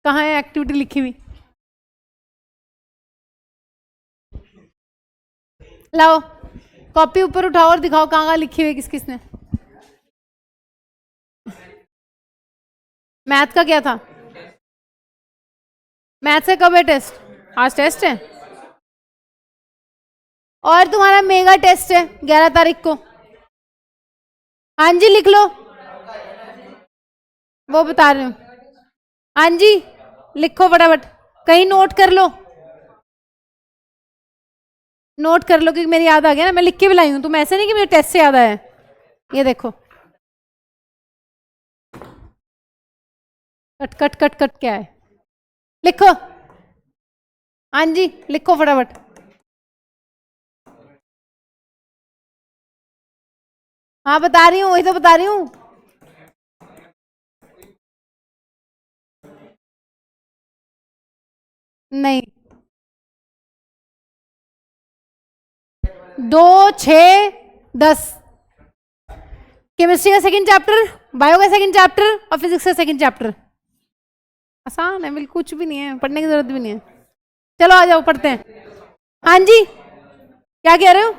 कहाँ है एक्टिविटी लिखी हुई? लाओ कॉपी ऊपर उठाओ और दिखाओ कहाँ कहाँ लिखी हुई किस किसने। मैथ का क्या था? मैथ से कब है टेस्ट? आज टेस्ट है। और तुम्हारा मेगा टेस्ट है 11 तारीख को। हाँ जी लिख लो, वो बता रही हूँ। हाँ जी लिखो फटाफट, कहीं नोट कर लो, नोट कर लो, क्योंकि मेरी याद आ गया ना, मैं लिख के भी लाई हूँ। तुम ऐसे नहीं कि मेरे टेस्ट से याद आया है। ये देखो कट कट कट कट क्या है, लिखो। हाँ जी लिखो फटाफट। हाँ बता रही हूँ, वही तो बता रही हूँ। नहीं, 2, 6, 10। केमिस्ट्री का सेकंड चैप्टर, बायो का सेकंड चैप्टर और फिजिक्स का सेकंड चैप्टर। आसान है बिल्कुल, कुछ भी नहीं है, पढ़ने की जरूरत भी नहीं है। चलो आ जाओ पढ़ते हैं। हाँ जी क्या कह रहे हो?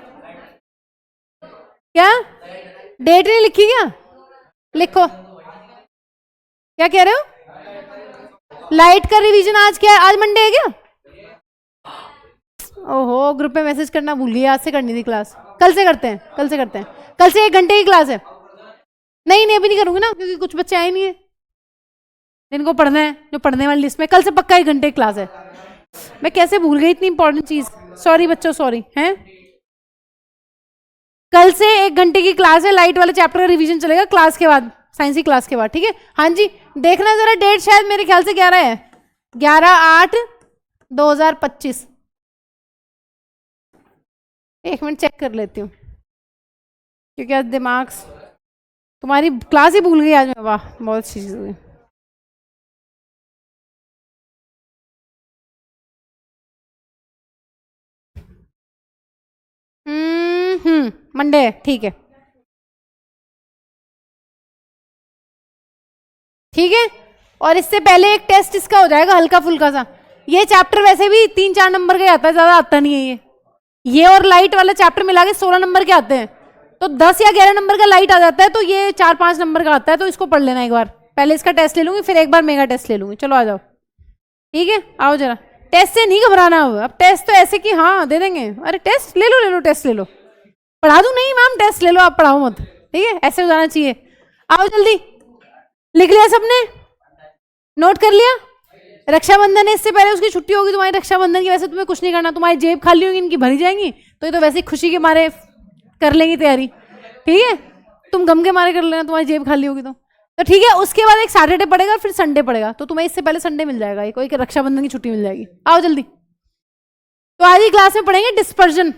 क्या डेट नहीं लिखी क्या? लिखो, क्या कह रहे हो? लाइट का रिवीजन आज क्या है? आज मंडे है क्या? ओहो ग्रुप में मैसेज करना भूल गई, आज से करनी थी क्लास। कल से करते हैं, कल से करते हैं, कल से 1 घंटे की क्लास है। नहीं नहीं अभी नहीं करूंगी ना, क्योंकि कुछ बच्चे आए नहीं है जिनको पढ़ना है, जो पढ़ने वाली लिस्ट में। कल से पक्का 1 घंटे की क्लास है। मैं कैसे भूल गई इतनी इंपॉर्टेंट चीज, सॉरी बच्चों सॉरी हैं। कल से 1 घंटे की क्लास है, लाइट वाले चैप्टर का रिवीजन चलेगा क्लास के बाद, साइंस की क्लास के बाद, ठीक है। हाँ जी देखना जरा डेट, शायद मेरे ख्याल से 11 है, 11/8/2025। 1 मिनट चेक कर लेती हूँ, क्योंकि आज दिमाग, तुम्हारी क्लास ही भूल गई आज मैं। वाह बहुत अच्छी चीज हुई। मंडे है, ठीक है ठीक है। और इससे पहले एक टेस्ट इसका हो जाएगा हल्का फुल्का सा। ये चैप्टर वैसे भी 3-4 नंबर के आता है, ज्यादा आता नहीं है ये और लाइट वाला चैप्टर मिला के 16 नंबर के आते हैं। तो 10 या 11 नंबर का लाइट आ जाता है, तो ये 4-5 नंबर का आता है। तो इसको पढ़ लेना एक बार, पहले इसका टेस्ट ले लूंगी, फिर एक बार मेगा टेस्ट ले लूंगी। चलो आ जाओ, ठीक है आओ जरा। टेस्ट से नहीं घबराना, अब टेस्ट तो ऐसे कि हाँ दे देंगे, अरे टेस्ट ले लो, ले लो टेस्ट ले लो। पढ़ा दूं? नहीं मैम टेस्ट ले लो, आप पढ़ाओ मत, ठीक है ऐसे हो जाना चाहिए। आओ जल्दी, लिख लिया सबने? नोट कर लिया? रक्षाबंधन है, इससे पहले उसकी छुट्टी होगी तुम्हारी रक्षाबंधन की। वैसे तुम्हें कुछ नहीं करना, तुम्हारी जेब खाली होगी, इनकी भरी जाएंगी, तो ये तो वैसे ही खुशी के मारे कर लेंगी तैयारी, ठीक है। तुम गम के मारे कर लेना, तुम्हारी जेब खाली होगी तो ठीक है। उसके बाद एक सैटरडे पड़ेगा, फिर संडे पड़ेगा, तो तुम्हें इससे पहले संडे मिल जाएगा, एक रक्षाबंधन की छुट्टी मिल जाएगी। आओ जल्दी। तो आज की क्लास में पढ़ेंगे dispersion,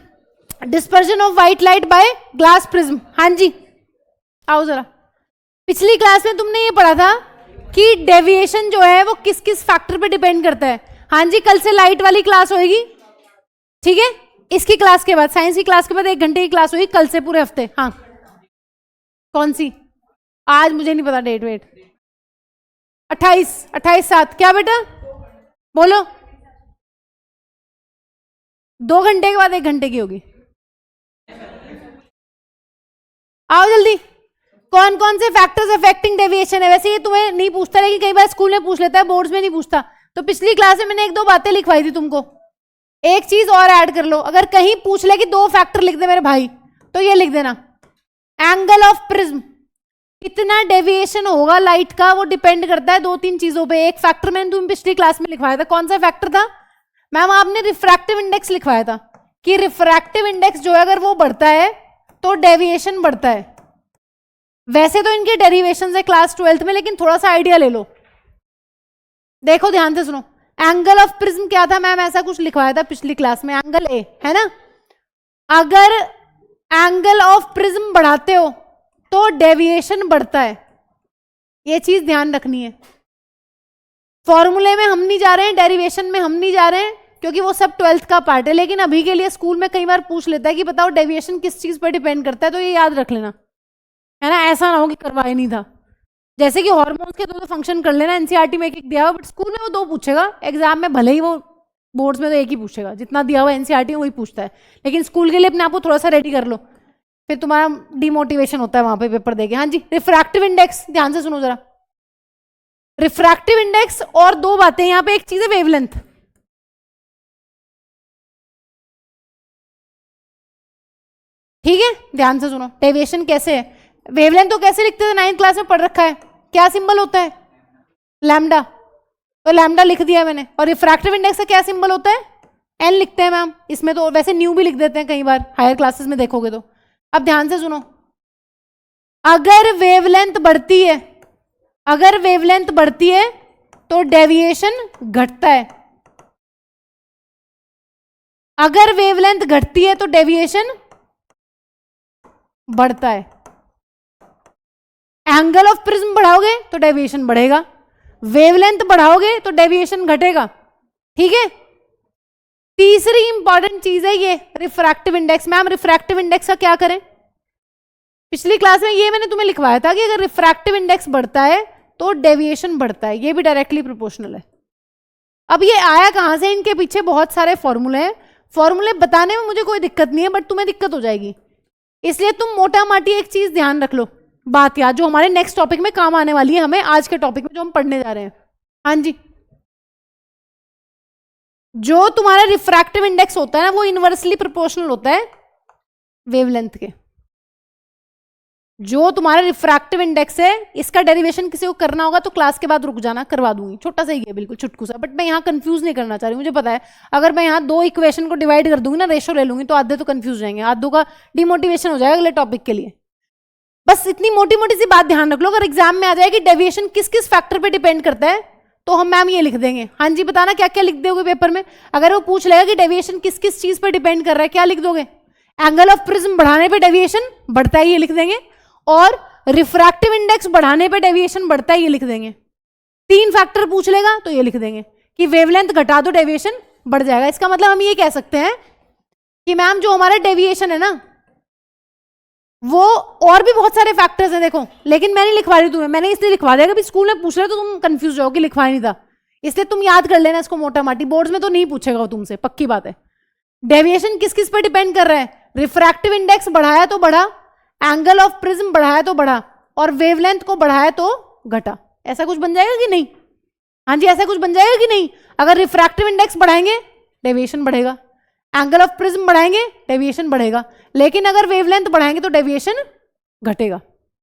dispersion of white light bye glass prism. हाँ जी आओ जरा। पिछली क्लास में तुमने ये पढ़ा था कि डेविएशन जो है वो किस किस फैक्टर पे डिपेंड करता है। हाँ जी कल से लाइट वाली क्लास होगी, ठीक है। इसकी क्लास के बाद, साइंस की क्लास के बाद 1 घंटे की क्लास होगी कल से पूरे हफ्ते। हाँ कौन सी? आज मुझे नहीं पता डेट वेट। 28/7 क्या बेटा बोलो? 2 घंटे के बाद 1 घंटे की होगी। आओ जल्दी। कौन कौन से फैक्टर्स अफेक्टिंग डेविएशन है? वैसे ये तुम्हें नहीं पूछता, लेकिन कई बार स्कूल में पूछ लेता है, बोर्ड्स में नहीं पूछता। तो पिछली क्लास में मैंने 1-2 बातें लिखवाई थी तुमको। एक चीज और ऐड कर लो, अगर कहीं पूछ ले कि 2 फैक्टर लिख दे मेरे भाई, तो ये लिख देना, एंगल ऑफ प्रिज्म, कितना डेविएशन होगा लाइट का वो डिपेंड करता है 2-3 चीजों पे। एक फैक्टर मैंने तुम्हें पिछली क्लास में लिखवाया था, कौन सा फैक्टर था मैम? आपने रिफ्रैक्टिव इंडेक्स लिखवाया था, कि रिफ्रैक्टिव इंडेक्स जो है अगर वो बढ़ता है तो डेविएशन बढ़ता है। वैसे तो इनके डेरिवेशन है क्लास 12th में, लेकिन थोड़ा सा आइडिया ले लो। देखो ध्यान से सुनो, एंगल ऑफ प्रिज्म क्या था मैम? ऐसा कुछ लिखवाया था पिछली क्लास में, एंगल ए है ना। अगर एंगल ऑफ प्रिज्म बढ़ाते हो तो डेविएशन बढ़ता है, ये चीज ध्यान रखनी है। फॉर्मूले में हम नहीं जा रहे हैं, डेरिवेशन में हम नहीं जा रहे हैं, क्योंकि वो सब 12th का पार्ट है। लेकिन अभी के लिए स्कूल में कई बार पूछ लेता है कि बताओ डेविएशन किस चीज पर डिपेंड करता है, तो ये याद रख लेना, है ना। ऐसा ना हो कि करवाया नहीं था। जैसे कि हार्मोन्स के दो फंक्शन कर लेना, एनसीईआरटी में एक एक दिया हुआ, बट स्कूल में वो दो पूछेगा, एग्जाम में भले ही वो बोर्ड्स में तो एक ही पूछेगा, जितना दिया हुआ एनसीईआरटी में वही पूछता है, लेकिन स्कूल के लिए अपने आप को थोड़ा सा रेडी कर लो, फिर तुम्हारा डिमोटिवेशन होता है वहां पे पेपर देके। हाँ जी, रिफ्रैक्टिव इंडेक्स, ध्यान से सुनो जरा। रिफ्रैक्टिव इंडेक्स और दो बातें यहां पे, एक चीज है वेवलेंथ। ठीक है, ध्यान से सुनो, डेविएशन कैसे है। वेवलेंथ तो कैसे लिखते थे, 9th क्लास में पढ़ रखा है, क्या सिंबल होता है, लैम्डा, तो लैम्डा लिख दिया मैंने। और रिफ्रैक्टिव इंडेक्स का क्या सिंबल होता है, एन लिखते हैं मैम, इसमें तो वैसे न्यू भी लिख देते हैं कई बार, हायर क्लासेस में देखोगे तो। अब ध्यान से सुनो, अगर वेवलेंथ बढ़ती है, अगर वेवलेंथ बढ़ती है तो डेविएशन घटता है, अगर वेवलेंथ घटती है तो डेविएशन बढ़ता है। एंगल ऑफ प्रिज्म बढ़ाओगे तो डेविएशन बढ़ेगा, वेवलेंथ बढ़ाओगे तो डेविएशन घटेगा। ठीक है, तीसरी इंपॉर्टेंट चीज है ये refractive index. Ma'am refractive index का क्या करें, पिछली क्लास में ये मैंने तुम्हें लिखवाया था कि अगर रिफ्रैक्टिव इंडेक्स बढ़ता है तो डेविएशन बढ़ता है, ये भी डायरेक्टली प्रोपोर्शनल है। अब ये आया कहां से, इनके पीछे बहुत सारे फॉर्मूले हैं, फॉर्मूले बताने में मुझे कोई दिक्कत नहीं है, बट तुम्हें दिक्कत हो जाएगी, इसलिए तुम मोटा माटी एक चीज ध्यान रख लो, बात याद, जो हमारे नेक्स्ट टॉपिक में काम आने वाली है, हमें आज के टॉपिक में जो हम पढ़ने जा रहे हैं। हाँ जी, जो तुम्हारा रिफ्रैक्टिव इंडेक्स होता है ना, वो इनवर्सली प्रोपोर्शनल होता है वेवलेंथ के। जो तुम्हारा रिफ्रैक्टिव इंडेक्स है, इसका डेरिवेशन किसी को करना होगा तो क्लास के बाद रुक जाना, करवा दूंगी, छोटा सा ही है बिल्कुल छुटकू सा, बट मैं यहाँ कंफ्यूज नहीं करना चाह रही हूँ, मुझे पता है अगर मैं यहाँ दो इक्वेशन को डिवाइड कर दूंगी ना, रेशो ले लूंगी, तो आधे तो कंफ्यूज हो जाएंगे, आधों का डिमोटिवेशन हो जाएगा अगले टॉपिक के लिए। बस इतनी मोटी मोटी सी बात ध्यान रख लो, अगर एग्जाम में आ जाए कि डेविएशन किस किस फैक्टर पे डिपेंड करता है, तो हम मैम ये लिख देंगे। हाँ जी, बताना क्या क्या लिख दोगे पेपर में, अगर वो पूछ लेगा कि डेविएशन किस किस चीज पर डिपेंड कर रहा है, क्या लिख दोगे, एंगल ऑफ प्रिज्म बढ़ाने पे डेविएशन बढ़ता है, ये लिख देंगे, और रिफ्रैक्टिव इंडेक्स बढ़ाने पे डेविएशन बढ़ता है, ये लिख देंगे। 3 फैक्टर पूछ लेगा तो ये लिख देंगे कि वेवलेंथ घटा दो डेविएशन बढ़ जाएगा। इसका मतलब हम ये कह सकते हैं कि मैम जो हमारा डेविएशन है ना, वो और भी बहुत सारे फैक्टर्स हैं देखो, लेकिन मैं नहीं लिखवा रही तुम्हें, मैंने इसलिए लिखवा दिया कि स्कूल में पूछ रहे तो तुम कंफ्यूज हो कि लिखवा नहीं था, इसलिए तुम याद कर लेना इसको मोटा माटी, बोर्ड्स में तो नहीं पूछेगा वो तुमसे, पक्की बात है। डेविएशन किस किस पे डिपेंड कर रहा है, रिफ्रैक्टिव इंडेक्स बढ़ाया तो बढ़ा, एंगल ऑफ प्रिज्म बढ़ाया तो बढ़ा, और वेवलेंथ को बढ़ाया तो घटा। ऐसा कुछ बन जाएगा कि नहीं, हाँ जी ऐसा कुछ बन जाएगा कि नहीं, अगर रिफ्रैक्टिव इंडेक्स बढ़ाएंगे डेविएशन बढ़ेगा, एंगल ऑफ प्रिज्म बढ़ाएंगे डेविएशन बढ़ेगा, लेकिन अगर वेवलेंथ बढ़ाएंगे तो डेविएशन घटेगा।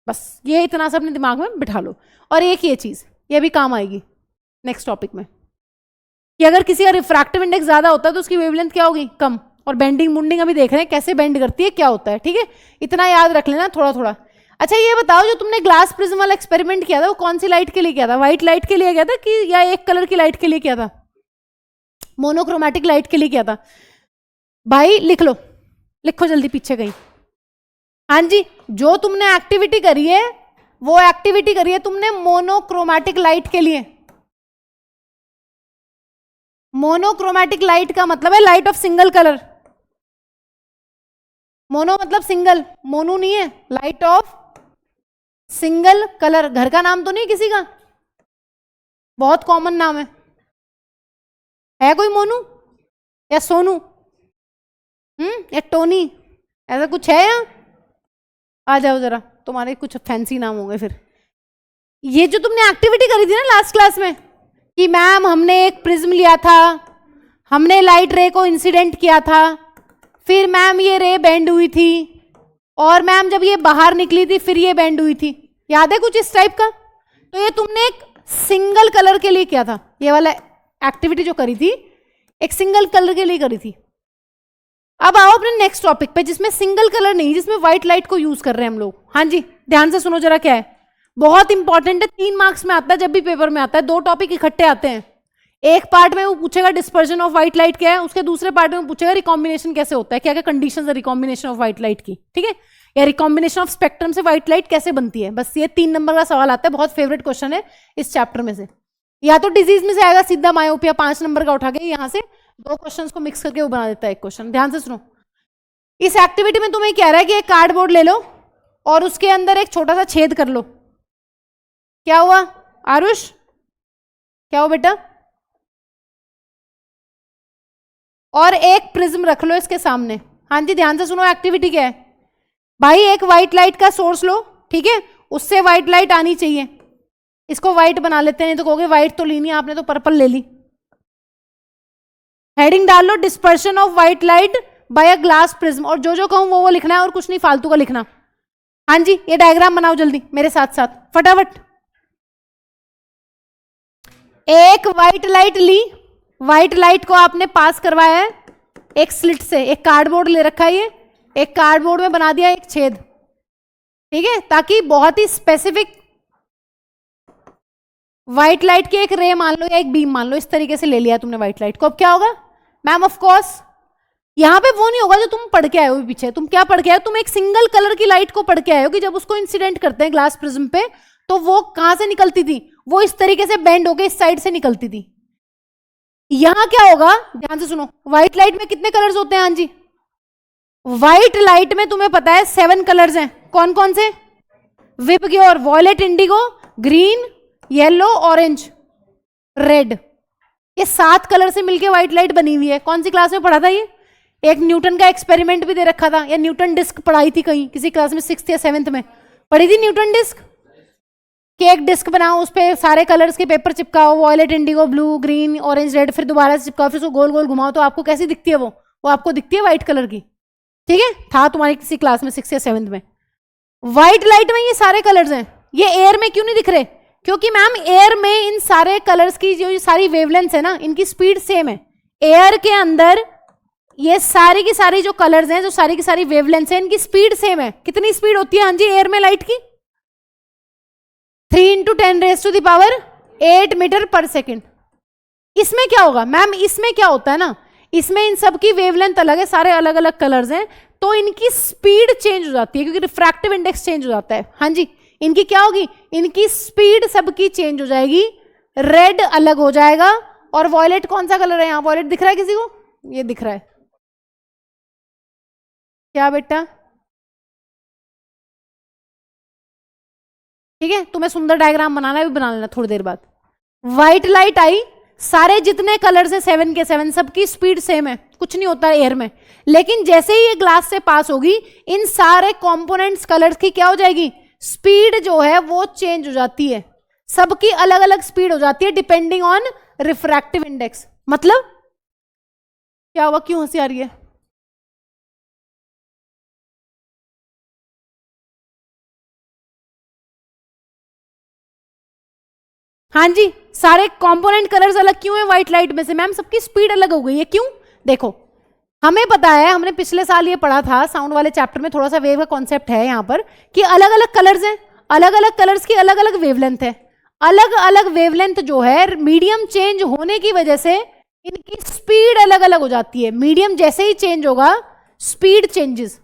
बस ये इतना सा अपने दिमाग में बिठा लो। और एक ये चीज, ये भी काम आएगी नेक्स्ट टॉपिक में, कि अगर किसी का रिफ्रैक्टिव इंडेक्स ज्यादा होता है तो उसकी वेवलेंथ क्या होगी, कम, और बेंडिंग मुंडिंग अभी देख रहे हैं कैसे बेंड करती है, क्या होता है। ठीक है, इतना याद रख लेना थोड़ा थोड़ा। अच्छा ये बताओ, जो तुमने ग्लास प्रिज्म वाला एक्सपेरिमेंट किया था वो कौन सी लाइट के लिए किया था, व्हाइट लाइट के लिए किया था कि या एक कलर की लाइट के लिए किया था, मोनोक्रोमैटिक लाइट के लिए किया था? भाई लिख लो, लिखो जल्दी पीछे कहीं। हाँ जी, जो तुमने एक्टिविटी करी है वो एक्टिविटी करी है तुमने मोनोक्रोमैटिक लाइट के लिए। मोनोक्रोमैटिक लाइट का मतलब है light of single colour, mono मतलब सिंगल, मोनो नहीं है, लाइट ऑफ सिंगल कलर। घर का नाम तो नहीं किसी का, बहुत कॉमन नाम है कोई मोनू या सोनू, या टोनी, ऐसा कुछ है यहाँ? आ जाओ जरा, तुम्हारे कुछ फैंसी नाम होंगे फिर। ये जो तुमने एक्टिविटी करी थी ना लास्ट क्लास में, कि मैम हमने एक प्रिज्म लिया था, हमने लाइट रे को इंसिडेंट किया था, फिर मैम ये रे बेंड हुई थी, और मैम जब ये बाहर निकली थी फिर ये बेंड हुई थी, याद है कुछ इस टाइप का? तो ये तुमने एक सिंगल कलर के लिए किया था, ये वाला एक्टिविटी जो करी थी एक सिंगल कलर के लिए करी थी। अब आओ अपने नेक्स्ट टॉपिक पे, जिसमें सिंगल कलर नहीं, जिसमें व्हाइट लाइट को यूज कर रहे हैं हम लोग। हाँ जी, ध्यान से सुनो जरा, क्या है, बहुत इंपॉर्टेंट है, 3 मार्क्स में आता है, जब भी पेपर में आता है 2 टॉपिक इकट्ठे आते हैं। एक पार्ट में वो पूछेगा डिस्पर्जन ऑफ व्हाइट लाइट क्या है, उसके दूसरे पार्ट में पूछेगा रिकॉम्बिनेशन कैसे होता है, क्या क्या कंडीशंस है रिकॉम्बिनेशन ऑफ व्हाइट लाइट की, ठीक है, या रिकॉम्बिनेशन ऑफ स्पेक्ट्रम से व्हाइट लाइट कैसे बनती है। बस ये 3 नंबर का सवाल आता है, बहुत फेवरेट क्वेश्चन है इस चैप्टर में से। या तो डिजीज में से आएगा सीधा मायोपिया, 5 नंबर का उठा के यहाँ से 2 क्वेश्चन को मिक्स करके वो बना देता है एक क्वेश्चन। ध्यान से सुनो, इस एक्टिविटी में तुम्हें कह रहा है कि एक कार्डबोर्ड ले लो और उसके अंदर एक छोटा सा छेद कर लो। क्या हुआ आरुष, क्या हुआ बेटा? और एक प्रिज्म रख लो इसके सामने। हाँ जी ध्यान से सुनो, एक्टिविटी क्या है भाई? एक व्हाइट लाइट का सोर्स लो, ठीक है, उससे व्हाइट लाइट आनी चाहिए। इसको व्हाइट बना लेते हैं, नहीं तो कहोगे व्हाइट तो ली नहीं आपने, तो पर्पल ले ली। हेडिंग डाल लो dispersion of white light by a glass prism, और जो जो कहूं वो लिखना है और कुछ नहीं फालतू का लिखना। हाँ जी ये डायग्राम बनाओ जल्दी मेरे साथ साथ फटाफट। एक व्हाइट लाइट ली, व्हाइट लाइट को आपने पास करवाया है एक स्लिट से, एक कार्डबोर्ड ले रखा है, ये एक कार्डबोर्ड में बना दिया एक छेद, ठीक है, ताकि बहुत ही स्पेसिफिक व्हाइट लाइट की एक रे मान लो या एक बीम मान लो, इस तरीके से ले लिया तुमने व्हाइट लाइट को। अब क्या होगा मैम? ऑफ कोर्स यहां पे वो नहीं होगा जो तुम पढ़ के आए हो पीछे। तुम क्या पढ़ के आए हो? तुम एक सिंगल कलर की लाइट को पढ़ के आए हो कि जब उसको इंसिडेंट करते हैं ग्लास प्रिज्म पे तो वो कहां से निकलती थी? वो इस तरीके से बेंड होके इस साइड से निकलती थी। यहां क्या होगा ध्यान से सुनो, व्हाइट लाइट में कितने कलर्स होते हैं? हाँ जी, व्हाइट लाइट में तुम्हें पता है 7 कलर्स हैं। कौन कौन से? VIBGYOR, violet, indigo, green, yellow, orange, red, ये 7 कलर से मिलके व्हाइट लाइट बनी हुई है। कौन सी क्लास में पढ़ा था ये? एक न्यूटन का एक्सपेरिमेंट भी दे रखा था, या न्यूटन डिस्क पढ़ाई थी कहीं किसी क्लास में, 6th या 7th में पढ़ी थी न्यूटन डिस्क। कि एक डिस्क बनाओ, उस पर सारे कलर्स के पेपर चिपकाओ, violet, indigo, blue, green, orange, red, फिर दोबारा से चिपकाओ, फिर उसको गोल गोल घुमाओ, तो आपको कैसी दिखती है? वो आपको दिखती है व्हाइट कलर की, ठीक है, था तुम्हारी किसी क्लास में 6th या 7th में। व्हाइट लाइट में ये सारे कलर्स हैं। ये एयर में क्यों नहीं दिख रहे? क्योंकि मैम एयर में इन सारे कलर्स की जो सारी वेवलेंथ है ना, इनकी स्पीड सेम है। एयर के अंदर ये सारी की सारी जो कलर्स हैं, जो सारी की सारी वेवलेंथ है, इनकी स्पीड सेम है। कितनी स्पीड होती है हाँ जी एयर में लाइट की? 3 × 10⁻⁸ मीटर पर सेकेंड। इसमें क्या होगा मैम? इसमें क्या होता है ना, इसमें इन सब की वेवलेंथ अलग है, सारे अलग अलग कलर्स हैं, तो इनकी स्पीड चेंज हो जाती है क्योंकि रिफ्रैक्टिव इंडेक्स चेंज हो जाता है। हाँ जी, इनकी क्या होगी? इनकी स्पीड सबकी चेंज हो जाएगी, रेड अलग हो जाएगा। और वॉयलेट कौन सा कलर है यहाँ? वॉयलेट दिख रहा है किसी को? ये दिख रहा है क्या बेटा? ठीक है, तुम्हें सुंदर डायग्राम बनाना है, भी बना लेना थोड़ी देर बाद। व्हाइट लाइट आई, सारे जितने कलर्स है 7 के 7 सबकी स्पीड सेम है, कुछ नहीं होता है एयर में। लेकिन जैसे ही ये ग्लास से पास होगी, इन सारे कंपोनेंट्स कलर्स की क्या हो जाएगी? स्पीड जो है वो चेंज हो जाती है, सबकी अलग अलग स्पीड हो जाती है डिपेंडिंग ऑन रिफ्रैक्टिव इंडेक्स। मतलब क्या हुआ? क्यों हंसी आ रही है? हाँ जी, सारे कंपोनेंट कलर्स अलग क्यों है व्हाइट लाइट में से? मैम सबकी स्पीड अलग हो गई है। क्यों? देखो हमें पता है, हमने पिछले साल ये पढ़ा था साउंड वाले चैप्टर में, थोड़ा सा वेव का कॉन्सेप्ट है यहाँ पर कि अलग अलग कलर्स हैं, अलग अलग कलर्स की अलग अलग वेवलेंथ है। अलग अलग वेवलेंथ जो है, मीडियम चेंज होने की वजह से इनकी स्पीड अलग अलग हो जाती है। मीडियम जैसे ही चेंज होगा स्पीड चेंजेस।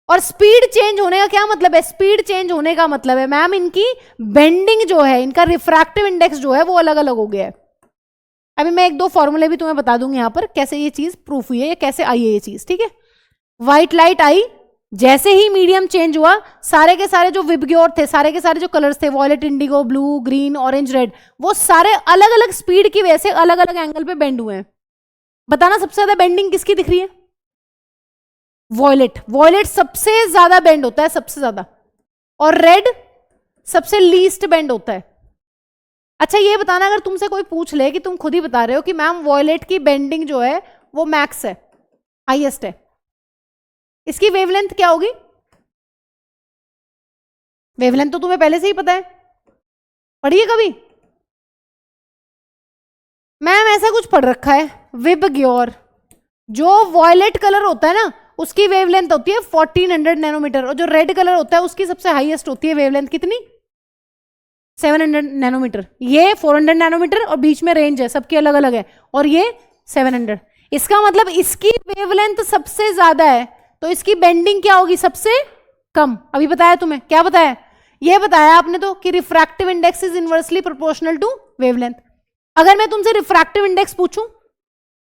और स्पीड चेंज होने का क्या मतलब है? स्पीड चेंज होने का मतलब है मैम इनकी बेंडिंग जो है, इनका रिफ्रैक्टिव इंडेक्स जो है वो अलग अलग हो गया है। अभी मैं 1-2 फॉर्मूले भी तुम्हें बता दूंगी यहां पर कैसे ये चीज प्रूफ हुई है या कैसे आई है ये चीज, ठीक है। व्हाइट लाइट आई, जैसे ही मीडियम चेंज हुआ, सारे के सारे जो विबग्योर थे, सारे के सारे जो कलर्स थे, violet, indigo, blue, green, orange, red, वो सारे अलग अलग स्पीड की वजह से अलग अलग एंगल पे बेंड हुए हैं। बताना सबसे ज्यादा बेंडिंग किसकी दिख रही है? वॉयलेट। वॉयलेट सबसे ज्यादा बेंड होता है, सबसे ज्यादा। और रेड सबसे लीस्ट बेंड होता है। अच्छा ये बताना, अगर तुमसे कोई पूछ ले कि तुम खुद ही बता रहे हो कि मैम वॉयलेट की बेंडिंग जो है वो मैक्स है, हाईएस्ट है, इसकी वेवलेंथ क्या होगी? वेवलेंथ तो तुम्हें पहले से ही पता है, पढ़िए कभी? मैम ऐसा कुछ पढ़ रखा है, विबग्योर जो वॉयलेट कलर होता है ना उसकी वेवलेंथ होती है 1400 नैनोमीटर, और जो रेड कलर होता है उसकी सबसे हाईएस्ट होती है वेवलेंथ कितनी? 700 नैनोमीटर। ये 400 नैनोमीटर और बीच में रेंज है, सबकी अलग अलग है, और ये 700। इसका मतलब इसकी वेवलेंथ सबसे ज्यादा है, तो इसकी बेंडिंग क्या होगी? सबसे कम। अभी बताया तुम्हें, क्या बताया? ये बताया आपने तो कि refractive index is inversely proportional to wavelength. अगर मैं तुमसे रिफ्रैक्टिव इंडेक्स पूछूं,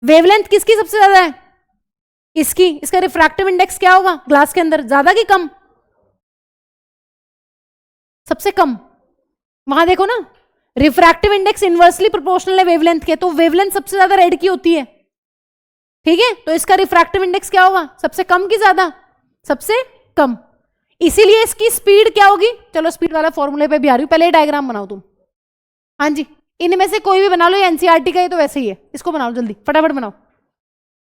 वेवलेंथ किसकी सबसे ज्यादा है? इसकी। इसका रिफ्रैक्टिव इंडेक्स क्या होगा ग्लास के अंदर? ज्यादा कि कम? सबसे कम। वहां देखो ना, रिफ्रैक्टिव इंडेक्स इनवर्सली प्रोपोर्शनल है वेवलेंथ के, तो वेवलेंथ सबसे ज्यादा रेड की होती है, ठीक है, तो इसका रिफ्रैक्टिव इंडेक्स क्या होगा, सबसे कम की ज्यादा, सबसे कम, इसीलिए इसकी स्पीड क्या होगी। चलो स्पीड वाला फॉर्मूले पे भी आ रही हूं, पहले डायग्राम बनाओ तुम। हाँ जी, इनमें से कोई भी बना लो, एनसीईआरटी का ही तो वैसे ही है, इसको बनाओ जल्दी फटाफट बनाओ।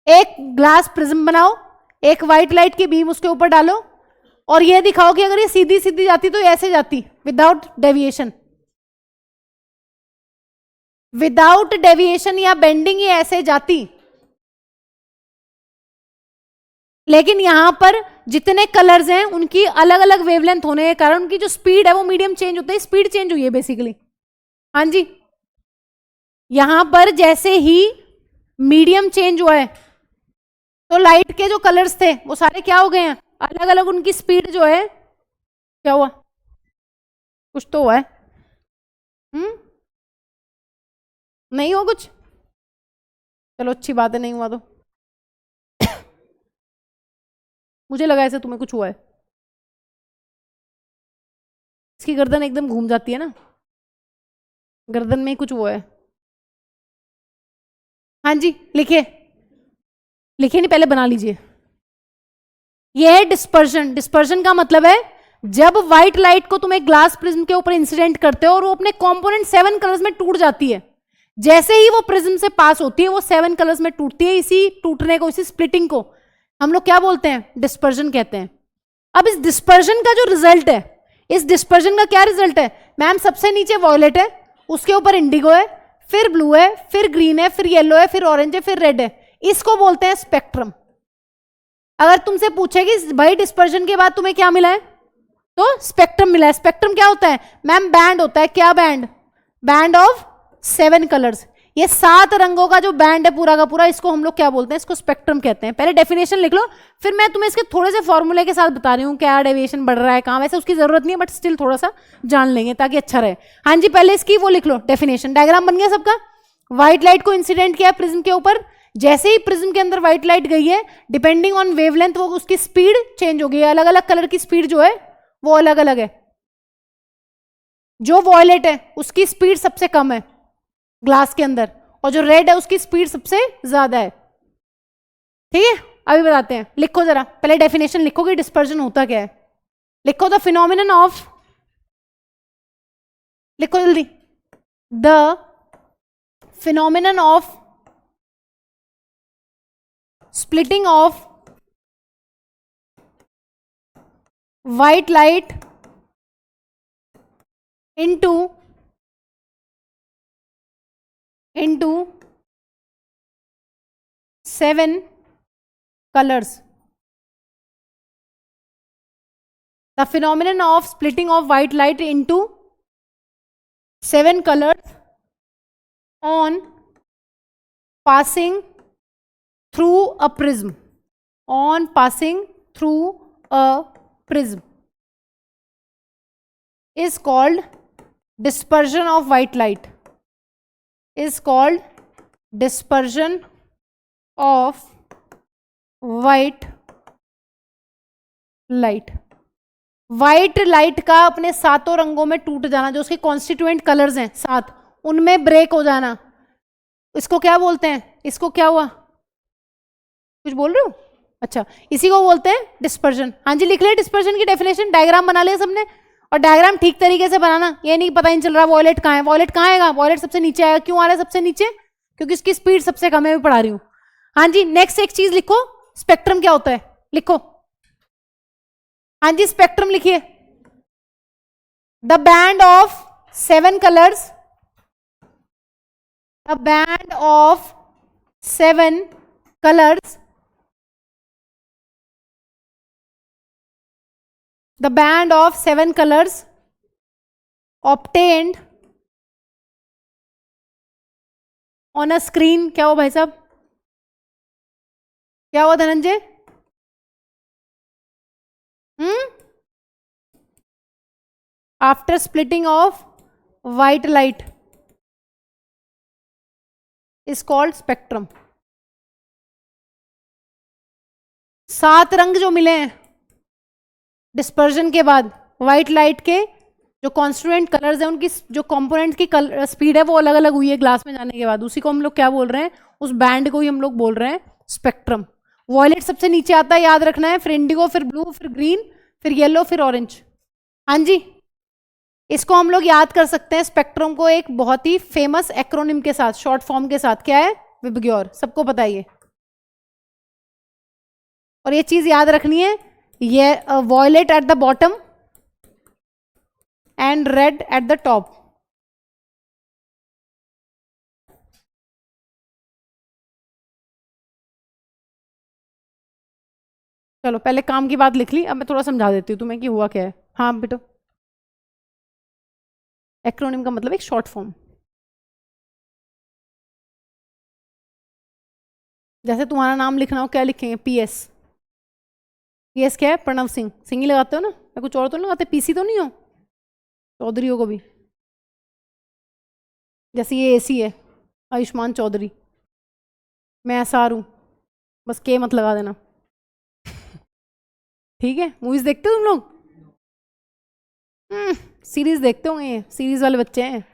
एक ग्लास प्रिज्म बनाओ, एक व्हाइट लाइट की बीम उसके ऊपर डालो, और ये दिखाओ कि अगर ये सीधी सीधी जाती तो ऐसे जाती, विदाउट डेविएशन, विदाउट डेविएशन या बेंडिंग ये ऐसे जाती। लेकिन यहां पर जितने कलर्स हैं उनकी अलग अलग वेवलेंथ होने के कारण उनकी जो स्पीड है वो मीडियम चेंज होता है, स्पीड चेंज हुई है बेसिकली। हाँ जी, यहां पर जैसे ही मीडियम चेंज हुआ है तो लाइट के जो कलर्स थे वो सारे क्या हो गए हैं, अलग अलग उनकी स्पीड जो है, क्या हुआ, कुछ तो हुआ है, नहीं हुआ कुछ, चलो अच्छी बात है, नहीं हुआ तो मुझे लगा ऐसे तुम्हें कुछ हुआ है, इसकी गर्दन एकदम घूम जाती है ना, गर्दन में कुछ हुआ है। हाँ जी लिखिए, लिखिए नहीं पहले बना लीजिए। यह है डिस्पर्जन। डिस्पर्जन का मतलब है जब व्हाइट लाइट को तुम एक ग्लास प्रिज्म के ऊपर इंसिडेंट करते हो और वो अपने कंपोनेंट 7 कलर्स में टूट जाती है, जैसे ही वो प्रिज्म से पास होती है वो 7 कलर्स में टूटती है, इसी टूटने को, इसी स्प्लिटिंग को हम लोग क्या बोलते हैं, डिस्पर्जन कहते हैं। अब इस डिस्पर्जन का जो रिजल्ट है, इस डिस्पर्जन का क्या रिजल्ट है, मैम सबसे नीचे वॉयलेट है, उसके ऊपर इंडिगो है, फिर ब्लू है, फिर ग्रीन है, फिर येलो है, फिर ऑरेंज है, फिर रेड है, इसको बोलते हैं स्पेक्ट्रम। अगर तुमसे पूछे कि भाई डिस्पर्जन के बाद तुम्हें क्या मिला है, तो स्पेक्ट्रम मिला है। स्पेक्ट्रम क्या होता है मैम, बैंड होता है, क्या बैंड, बैंड ऑफ 7 कलर्स, ये 7 रंगों का जो बैंड है पूरा का पूरा, इसको हम लोग क्या बोलते हैं, इसको स्पेक्ट्रम कहते हैं। पहले डेफिनेशन लिख लो, फिर मैं तुम्हें इसके थोड़े से फॉर्मूले के साथ बता रही हूँ क्या डेविएशन बढ़ रहा है कहाँ, वैसे उसकी जरूरत नहीं है बट स्टिल थोड़ा सा जान लेंगे ताकि अच्छा रहे। हाँ जी, पहले इसकी वो लिख लो डेफिनेशन। डायग्राम बन गया सबका। व्हाइट लाइट को इंसिडेंट किया प्रिज्म के ऊपर, जैसे ही प्रिज्म के अंदर व्हाइट लाइट गई है, डिपेंडिंग ऑन वेवलेंथ वो उसकी स्पीड चेंज हो गई है, अलग अलग कलर की स्पीड जो है वो अलग अलग है। जो वॉयलेट है उसकी स्पीड सबसे कम है ग्लास के अंदर, और जो रेड है उसकी स्पीड सबसे ज्यादा है। ठीक है, अभी बताते हैं, लिखो जरा पहले डेफिनेशन लिखो कि डिस्पर्जन होता क्या है। लिखो द फिनोमिनन ऑफ, लिखो जल्दी, the phenomenon of splitting of white light into 7 colors. The phenomenon of splitting of white light into 7 colors on passing through a prism, on passing through a prism is called dispersion of white light, is called dispersion of white light. White light का अपने 7 रंगों में टूट जाना, जो उसके constituent colours हैं 7, उनमें ब्रेक हो जाना, इसको क्या बोलते हैं, इसको क्या हुआ, कुछ बोल रहे हो, अच्छा, इसी को बोलते हैं डिस्पर्जन। हाँ जी लिख ले डिस्पर्जन की डेफिनेशन। डायग्राम बना लिया सबने, और डायग्राम ठीक तरीके से बनाना, ये नहीं पता नहीं चल रहा वॉयलेट कहाँ है, वॉयलेट कहाँ आएगा, वॉयलेट सबसे नीचे आएगा। क्यों आ रहा है सबसे नीचे, क्योंकि इसकी स्पीड सबसे कम है, मैं पढ़ा रही हूँ। हाँ जी, नेक्स्ट एक चीज लिखो, स्पेक्ट्रम क्या होता है, लिखो। हाँ जी, स्पेक्ट्रम लिखिए, the band of 7 colours, the band of 7 colours, the band of 7 colors obtained on a screen, क्या हुआ भाई साहब, क्या हुआ Dhananjay, after splitting of white light is called spectrum। 7 रंग जो मिले हैं डिस्पर्जन के बाद व्हाइट लाइट के, जो कॉन्स्टिट्यूएंट कलर्स है उनकी जो कंपोनेंट की स्पीड है वो अलग अलग हुई है ग्लास में जाने के बाद, उसी को हम लोग क्या बोल रहे हैं, उस बैंड को ही हम लोग बोल रहे हैं स्पेक्ट्रम। वॉयलेट सबसे नीचे आता है, याद रखना है, फिर इंडिगो, फिर ब्लू, फिर ग्रीन, फिर येलो, फिर ऑरेंज। हाँ जी, इसको हम लोग याद कर सकते हैं स्पेक्ट्रम को एक बहुत ही फेमस एक्रोनिम के साथ, शॉर्ट फॉर्म के साथ, क्या है, विबग्योर, सबको पता है ये। और ये चीज याद रखनी है, ये violet at the bottom and red at the top. चलो पहले काम की बात लिख ली, अब मैं थोड़ा समझा देती हूँ तुम्हें कि हुआ क्या है। हाँ बेटो, एक्रोनिम का मतलब एक शॉर्ट फॉर्म। जैसे तुम्हारा नाम लिखना हो, क्या लिखेंगे, पीएस। पीएस क्या है, प्रणव सिंह, सिंह ही लगाते हो ना, या कुछ और तो नहीं लगाते, पीसी तो नहीं हो, चौधरी हो को भी। जैसे ये एसी है, आयुष्मान चौधरी, मैं एसआर हूँ, बस के मत लगा देना। ठीक है, मूवीज देखते हो तुम लोग? सीरीज देखते होंगे, ये सीरीज वाले बच्चे हैं।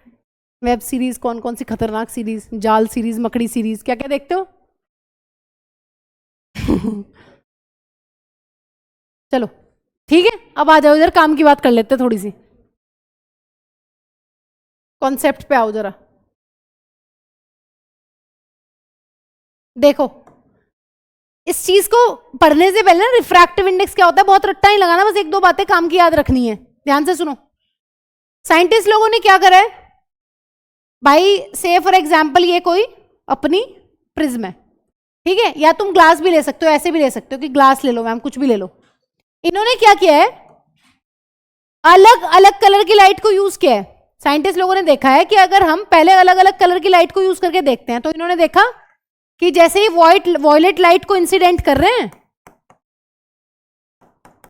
वेब सीरीज, कौन कौन सी खतरनाक सीरीज, जाल सीरीज, मकड़ी सीरीज, क्या क्या देखते हो? चलो ठीक है, अब आ जाओ इधर, काम की बात कर लेते हैं थोड़ी सी। कॉन्सेप्ट पे आओ जरा। देखो, इस चीज को पढ़ने से पहले ना रिफ्रैक्टिव इंडेक्स क्या होता है बहुत रट्टा नहीं लगाना, बस एक दो बातें काम की याद रखनी है, ध्यान से सुनो। साइंटिस्ट लोगों ने क्या करा है भाई, से फॉर एग्जाम्पल ये कोई अपनी प्रिज्म है, ठीक है, या तुम ग्लास भी ले सकते हो, ऐसे भी ले सकते हो कि ग्लास ले लो मैम, कुछ भी ले लो। इन्होंने क्या किया है, अलग अलग कलर की लाइट को यूज किया है। साइंटिस्ट लोगों ने देखा है कि अगर हम पहले अलग अलग कलर की लाइट को यूज करके देखते हैं, तो इन्होंने देखा कि जैसे ही वॉयलेट लाइट को इंसिडेंट कर रहे हैं,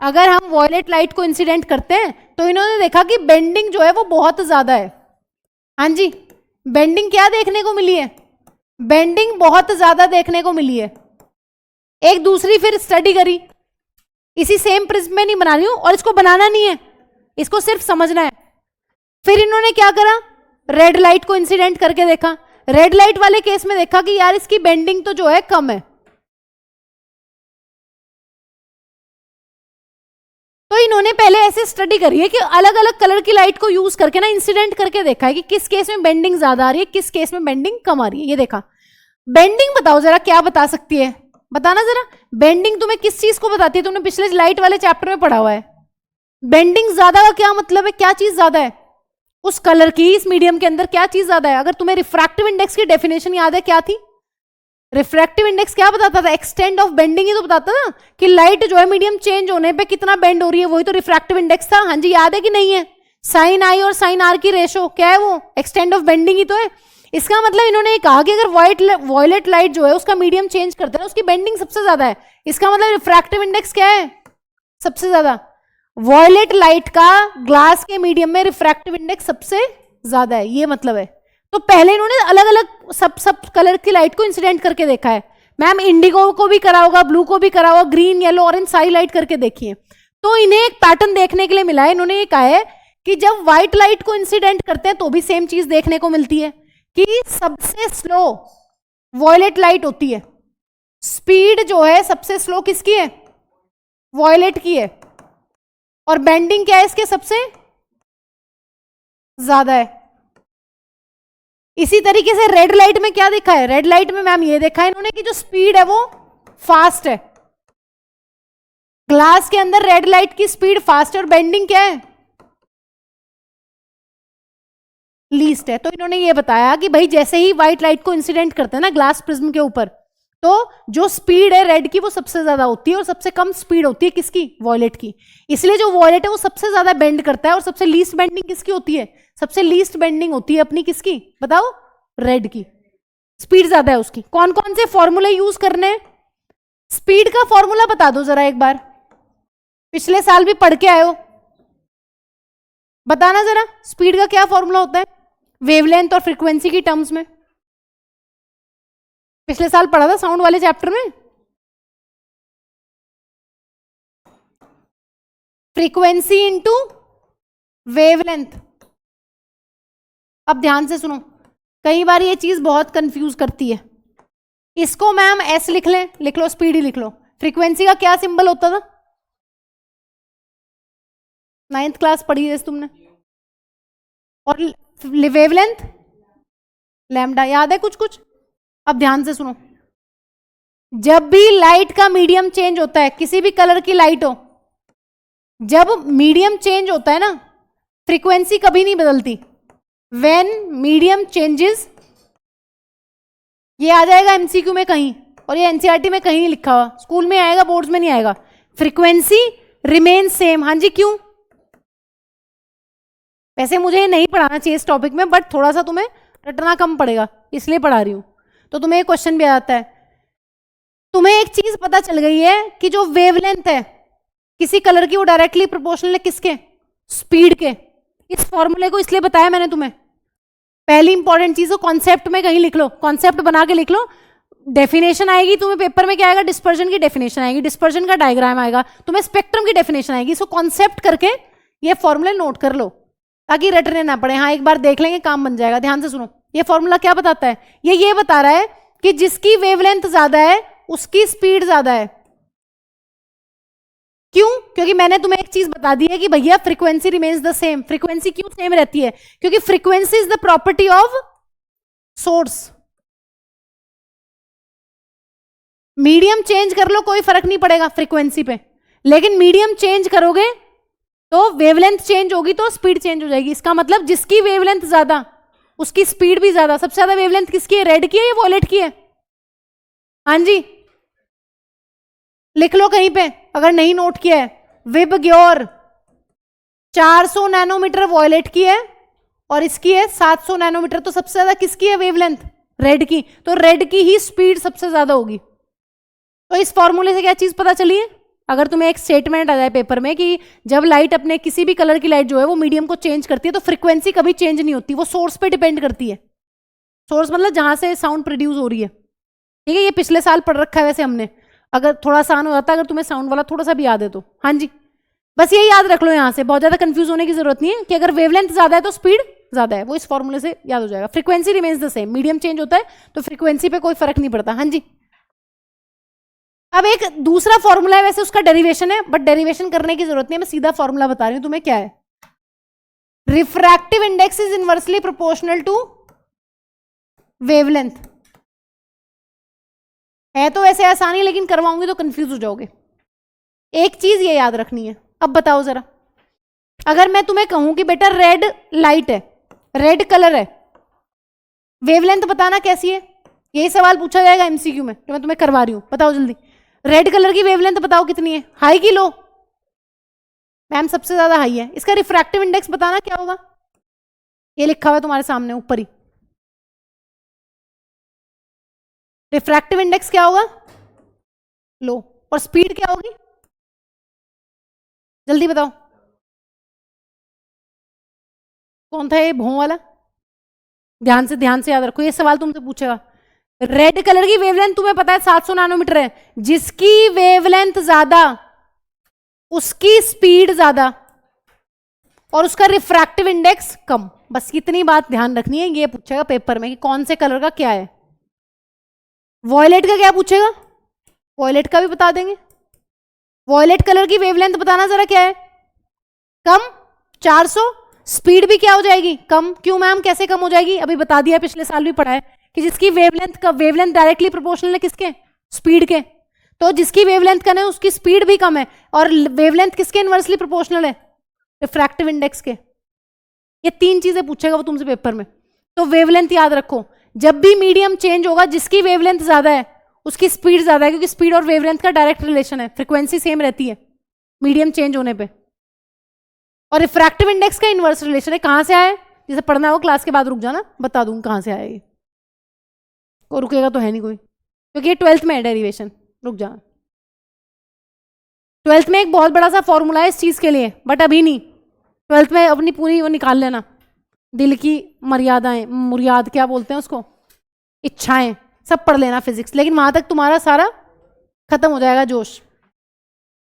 अगर हम वॉयलेट लाइट को इंसिडेंट करते हैं, तो इन्होंने देखा कि बेंडिंग जो है वो बहुत ज्यादा है। हाँ जी, बेंडिंग क्या देखने को मिली है, बेंडिंग बहुत ज्यादा देखने को मिली है। एक दूसरी फिर स्टडी करी, इसी सेम प्रिज्म में नहीं बना रही हूं, और इसको बनाना नहीं है, इसको सिर्फ समझना है। फिर इन्होंने क्या करा, रेड लाइट को इंसिडेंट करके देखा, रेड लाइट वाले केस में देखा कि यार इसकी बेंडिंग तो जो है कम है। तो इन्होंने पहले ऐसे स्टडी करी है कि अलग अलग कलर की लाइट को यूज करके ना इंसिडेंट करके देखा है कि किस केस में बेंडिंग ज्यादा आ रही है, किस केस में बेंडिंग कम आ रही है। ये देखा, बेंडिंग बताओ जरा क्या बता सकती है, बताना जरा, बेंडिंग तुम्हें किस चीज को बताती है, तुमने पिछले लाइट वाले चैप्टर में पढ़ा हुआ है। बेंडिंग ज्यादा का क्या मतलब है, क्या चीज ज्यादा है उस कलर की, इस मीडियम के अंदर क्या चीज ज्यादा है। अगर तुम्हें रिफ्रैक्टिव इंडेक्स की डेफिनेशन याद है, क्या थी, रिफ्रैक्टिव इंडेक्स क्या बताता था, एक्सटेंट ऑफ बेंडिंग ही तो बताता था कि लाइट जो है मीडियम चेंज होने पे कितना बेंड हो रही है, वही तो रिफ्रैक्टिव इंडेक्स था। हाँ जी, याद है कि नहीं है, साइन आई और साइन आर की रेशो क्या है, वो एक्सटेंट ऑफ बेंडिंग ही तो है। इसका मतलब इन्होंने ये कहा कि अगर वॉयलेट लाइट जो है उसका मीडियम चेंज करते हैं, उसकी बेंडिंग सबसे ज्यादा है। इसका मतलब रिफ्रैक्टिव इंडेक्स क्या है, सबसे ज्यादा। वॉयलेट लाइट का ग्लास के मीडियम में रिफ्रैक्टिव इंडेक्स सबसे ज्यादा है, ये मतलब है। तो पहले इन्होंने अलग अलग सब कलर की लाइट को इंसिडेंट करके देखा है। मैम इंडिगो को भी करा होगा, ब्लू को भी करा होगा, ग्रीन, येलो, ऑरेंज सारी लाइट करके देखी है। तो इन्हें एक पैटर्न देखने के लिए मिला है। इन्होंने ये कहा है कि जब व्हाइट लाइट को इंसिडेंट करते हैं तो भी सेम चीज देखने को मिलती है कि सबसे स्लो वॉयलेट लाइट होती है, स्पीड जो है सबसे स्लो किसकी है, वॉयलेट की है, और बेंडिंग क्या है इसके सबसे ज्यादा है। इसी तरीके से रेड लाइट में क्या देखा है, रेड लाइट में मैम ये देखा है इन्होंने कि जो स्पीड है वो फास्ट है, ग्लास के अंदर रेड लाइट की स्पीड फास्ट है, और बेंडिंग क्या है, लीस्ट है। तो इन्होंने ये बताया कि भाई जैसे ही व्हाइट लाइट को इंसिडेंट करते हैं ना ग्लास प्रिज्म के ऊपर, तो जो स्पीड है रेड की वो सबसे ज्यादा होती है, और सबसे कम स्पीड होती है किसकी, वॉयलेट की। इसलिए जो वॉयलेट है वो सबसे ज्यादा बेंड करता है, और सबसे लीस्ट बेंडिंग किसकी होती है, सबसे लीस्ट बेंडिंग होती है अपनी किसकी, बताओ, रेड की। स्पीड ज्यादा है उसकी। कौन कौन से फॉर्मूले यूज करने हैं, स्पीड का फॉर्मूला बता दो जरा एक बार, पिछले साल भी पढ़ के आए हो, बताना जरा स्पीड का क्या फॉर्मूला होता है वेवलेंथ और फ्रीक्वेंसी की टर्म्स में। पिछले साल पढ़ा था साउंड वाले चैप्टर में। Frequency into wavelength. अब ध्यान से सुनो, कई बार ये चीज बहुत कंफ्यूज करती है। इसको मैम एस लिख लें, लिख लो, स्पीड ही लिख लो। फ्रीक्वेंसी का क्या सिंबल होता था? 9th क्लास पढ़ी है तुमने। और वेवलेंथ लैम्डा, याद है कुछ कुछ? अब ध्यान से सुनो, जब भी लाइट का मीडियम चेंज होता है, किसी भी कलर की लाइट हो, जब मीडियम चेंज होता है ना, फ्रीक्वेंसी कभी नहीं बदलती। व्हेन मीडियम चेंजेस, ये आ जाएगा एमसीक्यू में कहीं, और ये एनसीईआरटी में कहीं नहीं लिखा हुआ, स्कूल में आएगा, बोर्ड्स में नहीं आएगा। Frequency remain same. हाँ जी, क्यों? वैसे मुझे ये नहीं पढ़ाना चाहिए इस टॉपिक में, बट थोड़ा सा तुम्हें रटना कम पड़ेगा, इसलिए पढ़ा रही हूं। तो तुम्हें एक क्वेश्चन भी आ जाता है। तुम्हें एक चीज पता चल गई है कि जो वेवलेंथ है किसी कलर की, वो डायरेक्टली प्रोपोर्शनल है किसके? स्पीड के। इस फॉर्मूले को इसलिए बताया मैंने तुम्हें। पहली इंपॉर्टेंट चीज को कॉन्सेप्ट में कहीं लिख लो, कॉन्सेप्ट बना के लिख लो। डेफिनेशन आएगी तुम्हें पेपर में, क्या आएगा? डिस्पर्जन की डेफिनेशन आएगी, डिस्पर्जन का डायग्राम आएगा, तुम्हें स्पेक्ट्रम की डेफिनेशन आएगी। इसको कॉन्सेप्ट करके ये फॉर्मूले नोट कर लो ताकि रटने ना पड़े। हाँ, एक बार देख लेंगे, काम बन जाएगा। ध्यान से सुनो, ये फॉर्मूला क्या बताता है? ये बता रहा है कि जिसकी वेवलेंथ ज्यादा है उसकी स्पीड ज्यादा है। क्यों? क्योंकि मैंने तुम्हें एक चीज बता दी है कि भैया frequency remains the same. Frequency क्यों सेम रहती है? क्योंकि frequency is the property of source. Medium change कर लो, कोई फर्क नहीं पड़ेगा फ्रीक्वेंसी पे, लेकिन मीडियम चेंज करोगे तो वेवलेंथ चेंज होगी तो स्पीड चेंज हो जाएगी। इसका मतलब जिसकी वेवलेंथ ज्यादा उसकी स्पीड भी ज्यादा। सबसे ज्यादा वेवलेंथ किसकी है? रेड की है या वॉयलेट की है? हाँ जी, लिख लो कहीं पे अगर नहीं नोट किया है। विबग्योर 400 नैनोमीटर वॉयलेट की है और इसकी है 700 नैनोमीटर। तो सबसे ज्यादा किसकी है वेवलेंथ? रेड की। तो रेड की ही स्पीड सबसे ज्यादा होगी। तो इस फॉर्मूले से क्या चीज पता चली है? अगर तुम्हें एक स्टेटमेंट आ जाए पेपर में कि जब लाइट अपने किसी भी कलर की लाइट जो है वो मीडियम को चेंज करती है, तो फ्रीक्वेंसी कभी चेंज नहीं होती, वो सोर्स पे डिपेंड करती है। सोर्स मतलब जहां से साउंड प्रोड्यूस हो रही है। ठीक है, ये पिछले साल पढ़ रखा है वैसे हमने, अगर थोड़ा आसान हो जाता अगर तुम्हें साउंड वाला थोड़ा सा भी याद है तो। हाँ जी, बस ये याद रख लो, यहां से बहुत ज्यादा कंफ्यूज होने की जरूरत नहीं है कि अगर वेवलेंथ ज्यादा है तो स्पीड ज्यादा है, वो इस फॉर्मूले से याद हो जाएगा। Frequency remains the same, medium change होता है तो फ्रीक्वेंसी पे कोई फर्क नहीं पड़ता। हाँ जी, अब एक दूसरा फॉर्मूला है, वैसे उसका डेरिवेशन है, बट डेरिवेशन करने की जरूरत नहीं है, मैं सीधा फॉर्मूला बता रही हूं तुम्हें क्या है। Refractive index is inversely proportional to wavelength. है तो वैसे आसानी, लेकिन करवाऊंगी तो कंफ्यूज हो जाओगे। एक चीज ये याद रखनी है। अब बताओ जरा, अगर मैं तुम्हें कहूं कि बेटा रेड लाइट है, रेड कलर है, वेवलेंथ बताना कैसी है? यही सवाल पूछा जाएगा एमसीक्यू में जो मैं तुम्हें करवा रही हूं। बताओ जल्दी, रेड कलर की वेवलेंथ बताओ कितनी है? हाई की लो? मैम सबसे ज्यादा हाई है। इसका रिफ्रैक्टिव इंडेक्स बताना क्या होगा? ये लिखा हुआ है तुम्हारे सामने ऊपर ही। रिफ्रैक्टिव इंडेक्स क्या होगा? लो। और स्पीड क्या होगी? जल्दी बताओ, कौन था ये भों वाला? ध्यान से याद रखो, ये सवाल तुमसे पूछेगा। रेड कलर की वेवलेंथ तुम्हें पता है 700 नैनोमीटर है। जिसकी वेवलेंथ ज्यादा उसकी स्पीड ज्यादा और उसका रिफ्रैक्टिव इंडेक्स कम। बस इतनी बात ध्यान रखनी है। ये पूछेगा पेपर में कि कौन से कलर का क्या है। वॉयलेट का क्या पूछेगा? वॉयलेट का भी बता देंगे। वॉयलेट कलर की वेवलेंथ बताना जरा क्या है? कम 400। स्पीड भी क्या हो जाएगी? कम। क्यों मैम, कैसे कम हो जाएगी? अभी बता दिया, पिछले साल भी पढ़ा है कि जिसकी वेवलेंथ डायरेक्टली प्रोपोर्शनल है किसके? स्पीड के। तो जिसकी वेवलेंथ कम है उसकी स्पीड भी कम है, और वेवलेंथ किसके इनवर्सली प्रोपोर्शनल है? रिफ्रैक्टिव इंडेक्स के। ये तीन चीजें पूछेगा वो तुमसे पेपर में। तो वेवलेंथ याद रखो, जब भी मीडियम चेंज होगा जिसकी वेवलेंथ ज्यादा है उसकी स्पीड ज्यादा है, क्योंकि स्पीड और वेवलेंथ का डायरेक्ट रिलेशन है। फ्रीक्वेंसी सेम रहती है मीडियम चेंज होने पे। और रिफ्रैक्टिव इंडेक्स का इनवर्स रिलेशन है। कहां से आया? जैसे पढ़ना हो क्लास के बाद रुक जाना, बता दूंगा कहां से आया ये। को रुकेगा तो है नहीं कोई, क्योंकि ये 12th में है डेरिवेशन। रुक जाना, 12th में एक बहुत बड़ा सा फॉर्मूला है इस चीज के लिए, बट अभी नहीं। 12th में अपनी पूरी वो निकाल लेना, दिल की मर्यादाएं, मुरियाद क्या बोलते हैं उसको, इच्छाएं, सब पढ़ लेना फिजिक्स। लेकिन वहां तक तुम्हारा सारा खत्म हो जाएगा जोश।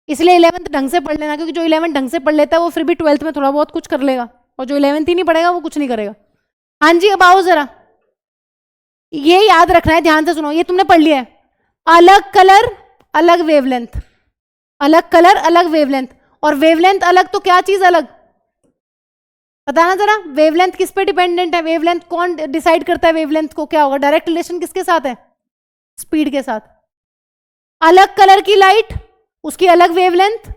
इसलिए 11th ढंग से पढ़ लेना, क्योंकि जो 11th ढंग से पढ़ लेता है वो फिर भी 12th में थोड़ा बहुत कुछ कर लेगा, और जो 11th ही नहीं पढ़ेगा वो कुछ नहीं करेगा। हाँ जी, अब आओ जरा, ये याद रखना है, ध्यान से सुनो, ये तुमने पढ़ लिया है, अलग कलर अलग वेवलेंथ, अलग कलर अलग वेवलेंथ, और वेवलेंथ अलग तो क्या चीज अलग, बताना जरा। वेवलेंथ किस पे डिपेंडेंट है, वेवलेंथ कौन डिसाइड करता है वेवलेंथ को, क्या होगा, डायरेक्ट रिलेशन किसके साथ है, स्पीड के साथ। अलग कलर की लाइट, उसकी अलग वेवलेंथ,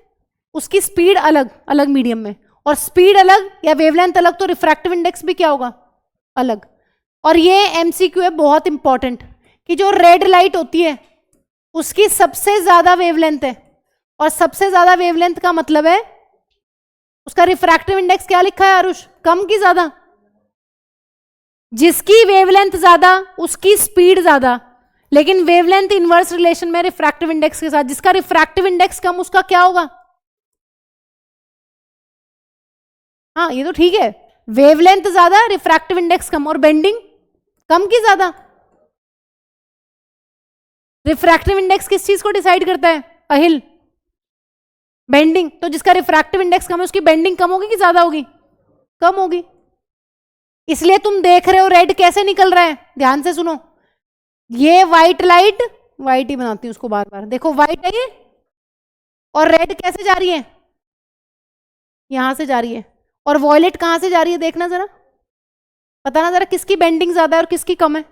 उसकी स्पीड अलग, अलग मीडियम में, और स्पीड अलग या वेवलेंथ अलग तो रिफ्रैक्टिव इंडेक्स भी क्या होगा, अलग। और ये एमसीक्यू है बहुत इंपॉर्टेंट, कि जो रेड लाइट होती है उसकी सबसे ज्यादा वेवलेंथ है, और सबसे ज्यादा वेवलेंथ का मतलब है उसका रिफ्रैक्टिव इंडेक्स क्या लिखा है आरुष, कम की ज्यादा, जिसकी वेवलेंथ ज्यादा उसकी स्पीड ज्यादा, लेकिन वेवलेंथ इनवर्स रिलेशन में रिफ्रैक्टिव इंडेक्स के साथ, जिसका रिफ्रैक्टिव इंडेक्स कम उसका क्या होगा, हाँ ये तो ठीक है, वेवलेंथ ज्यादा रिफ्रैक्टिव इंडेक्स कम, और बेंडिंग कम की ज्यादा। रिफ्रैक्टिव इंडेक्स किस चीज को डिसाइड करता है अहिल, बेंडिंग, तो जिसका रिफ्रैक्टिव इंडेक्स कम है उसकी बेंडिंग कम होगी कि ज्यादा होगी, कम होगी। इसलिए तुम देख रहे हो रेड कैसे निकल रहा है, ध्यान से सुनो, ये व्हाइट लाइट, व्हाइट ही बनाती हूं उसको बार बार, देखो व्हाइट है ये, और रेड कैसे जा रही है, यहां से जा रही है, और वॉयलेट कहां से जा रही है, देखना जरा, बताना जरा किसकी बेंडिंग ज्यादा है और किसकी कम है।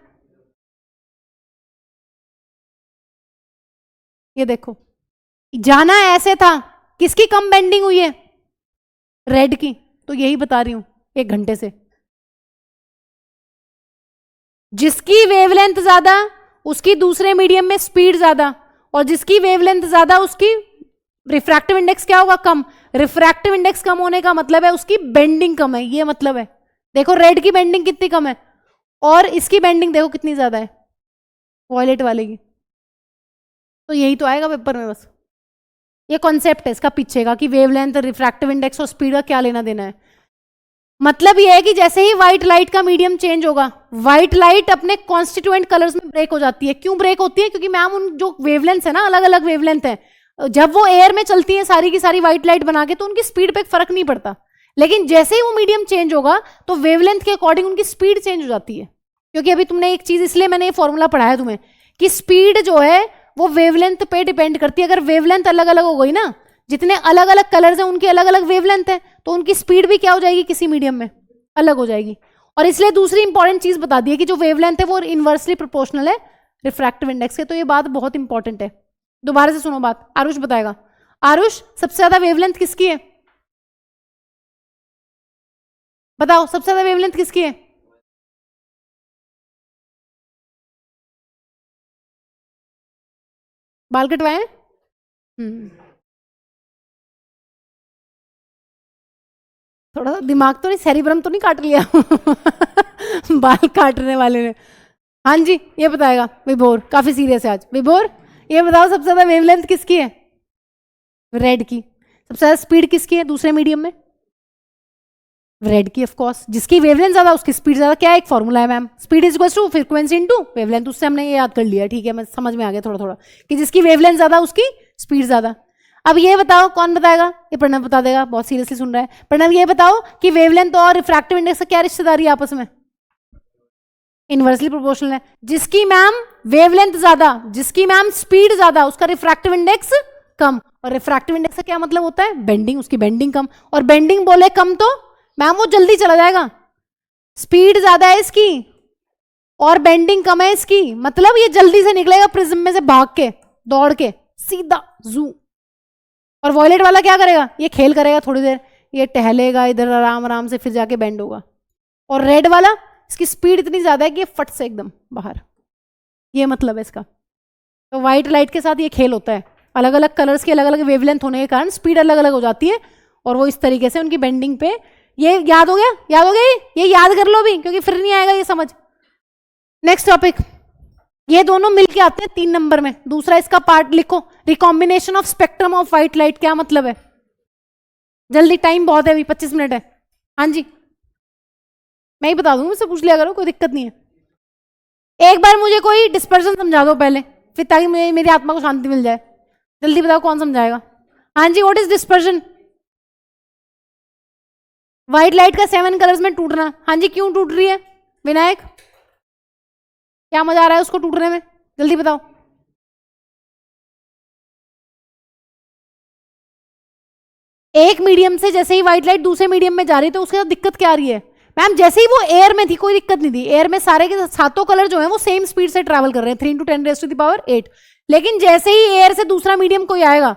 ये देखो, जाना ऐसे था, किसकी कम बेंडिंग हुई है, रेड की, तो यही बता रही हूं 1 घंटे से, जिसकी वेवलेंथ ज्यादा उसकी दूसरे मीडियम में स्पीड ज्यादा, और जिसकी वेवलेंथ ज्यादा उसकी रिफ्रैक्टिव इंडेक्स क्या होगा, कम। रिफ्रैक्टिव इंडेक्स कम होने का मतलब है उसकी बेंडिंग कम है, ये मतलब है। देखो रेड की बेंडिंग कितनी कम है, और इसकी बेंडिंग देखो कितनी ज्यादा है, वॉयलेट वाले की। तो यही तो आएगा पेपर में, बस ये कॉन्सेप्ट है इसका पीछे का, कि वेवलेंथ, रिफ्रैक्टिव इंडेक्स और स्पीड का क्या लेना देना है। मतलब ये है कि जैसे ही व्हाइट लाइट का मीडियम चेंज होगा, व्हाइट लाइट अपने कॉन्स्टिट्यूएंट कलर्स में ब्रेक हो जाती है। क्यों ब्रेक होती है, क्योंकि मैम उन जो वेवलेंथ है ना, अलग अलग वेवलेंथ है, जब वो एयर में चलती है सारी की सारी व्हाइट लाइट बना के, तो उनकी स्पीड पे फर्क नहीं पड़ता। लेकिन जैसे ही वो मीडियम चेंज होगा तो वेवलेंथ के अकॉर्डिंग उनकी स्पीड चेंज हो जाती है। क्योंकि अभी तुमने एक चीज, इसलिए मैंने ये फॉर्मूला पढ़ाया तुम्हें, कि स्पीड जो है वो वेवलेंथ पे डिपेंड करती है। अगर वेवलेंथ अलग अलग हो गई ना, जितने अलग अलग कलर्स हैं उनकी अलग अलग वेवलेंथ है, तो उनकी स्पीड भी क्या हो जाएगी, किसी मीडियम में अलग हो जाएगी। और इसलिए दूसरी इंपॉर्टेंट चीज बता दी है कि जो वेवलेंथ है वो इनवर्सली प्रोपोर्शनल है रिफ्रैक्टिव इंडेक्स के। तो ये बात बहुत इंपॉर्टेंट है, दोबारा से सुनो बात, आरुष बताएगा। आरुष, सबसे ज्यादा वेवलेंथ किसकी है, बताओ सबसे ज्यादा वेवलेंथ किसकी है। बाल कटवाए, थोड़ा सा दिमाग तो नहीं, सेरिब्रम तो नहीं काट लिया बाल काटने वाले ने। हाँ जी, ये बताएगा विभोर, काफी सीरियस है आज विभोर। ये बताओ सबसे ज्यादा वेवलेंथ किसकी है, रेड की। सबसे ज्यादा स्पीड किसकी है दूसरे मीडियम में, रेड की ऑफ कोर्स। जिसकी वेवलेंथ ज्यादा उसकी स्पीड ज्यादा। क्या एक फॉर्मूला है ma'am, speed is equal to frequency into wavelength, उससे हमने ये याद कर लिया, ठीक है, मैं समझ में आ गया थोड़ा थोड़ा, कि जिसकी वेवलेंथ ज्यादा उसकी स्पीड ज्यादा। अब ये बताओ कौन बताएगा, ये प्रणव बता देगा, बहुत सीरियसली सुन रहा है प्रणव। ये बताओ कि वेवलेंथ और रिफ्रैक्टिव इंडेक्स का क्या रिश्तेदारी है आपस में, इनवर्सली प्रोपोर्शनल है। जिसकी मैम वेवलेंथ ज्यादा, जिसकी मैम स्पीड ज्यादा, उसका रिफ्रैक्टिव इंडेक्स कम। और रिफ्रैक्टिव इंडेक्स का क्या मतलब होता है, बेंडिंग, उसकी बेंडिंग कम। और बेंडिंग बोले कम तो मैम वो जल्दी चला जाएगा, स्पीड ज्यादा है इसकी और बेंडिंग कम है इसकी, मतलब ये जल्दी से निकलेगा प्रिज्म में से भाग के, दौड़ के सीधा जू। और वॉयलेट वाला क्या करेगा, ये खेल करेगा थोड़ी देर, ये टहलेगा इधर आराम आराम से, फिर जाके बेंड होगा। और रेड वाला, इसकी स्पीड इतनी ज्यादा है कि ये फट से एकदम बाहर, ये मतलब है इसका। तो व्हाइट लाइट के साथ ये खेल होता है, अलग अलग कलर्स की अलग अलग वेवलेंथ होने के कारण स्पीड अलग अलग हो जाती है, और वो इस तरीके से उनकी बेंडिंग पे। ये याद हो गया, याद हो गया, ये याद कर लो भी, क्योंकि फिर नहीं आएगा ये समझ। नेक्स्ट टॉपिक, ये दोनों मिलके आते हैं 3 नंबर में। दूसरा इसका पार्ट लिखो, recombination of spectrum of white light, क्या मतलब है, जल्दी, टाइम बहुत है, अभी 25 मिनट है। हाँ जी, मैं ही बता दूंगी, मुझसे पूछ लिया करो, कोई दिक्कत नहीं है। एक बार मुझे कोई डिस्पर्सन समझा दो पहले, फिर ताकि मेरी आत्मा को शांति मिल जाए। जल्दी बताओ कौन समझाएगा। हाँ जी, what is dispersion? White light का 7 कलर्स में टूटना। हाँ जी, क्यों टूट रही है विनायक? क्या मजा आ रहा है उसको टूटने में? जल्दी बताओ। एक मीडियम से जैसे ही व्हाइट लाइट दूसरे मीडियम में जा रही है तो उसके साथ दिक्कत क्या आ रही है? मैम जैसे ही वो एयर में थी कोई दिक्कत नहीं थी, एयर में सारे के सातों कलर जो है वो सेम स्पीड से ट्रैवल कर रहे हैं, 3 × 10⁸ लेकिन जैसे ही एयर से दूसरा मीडियम कोई आएगा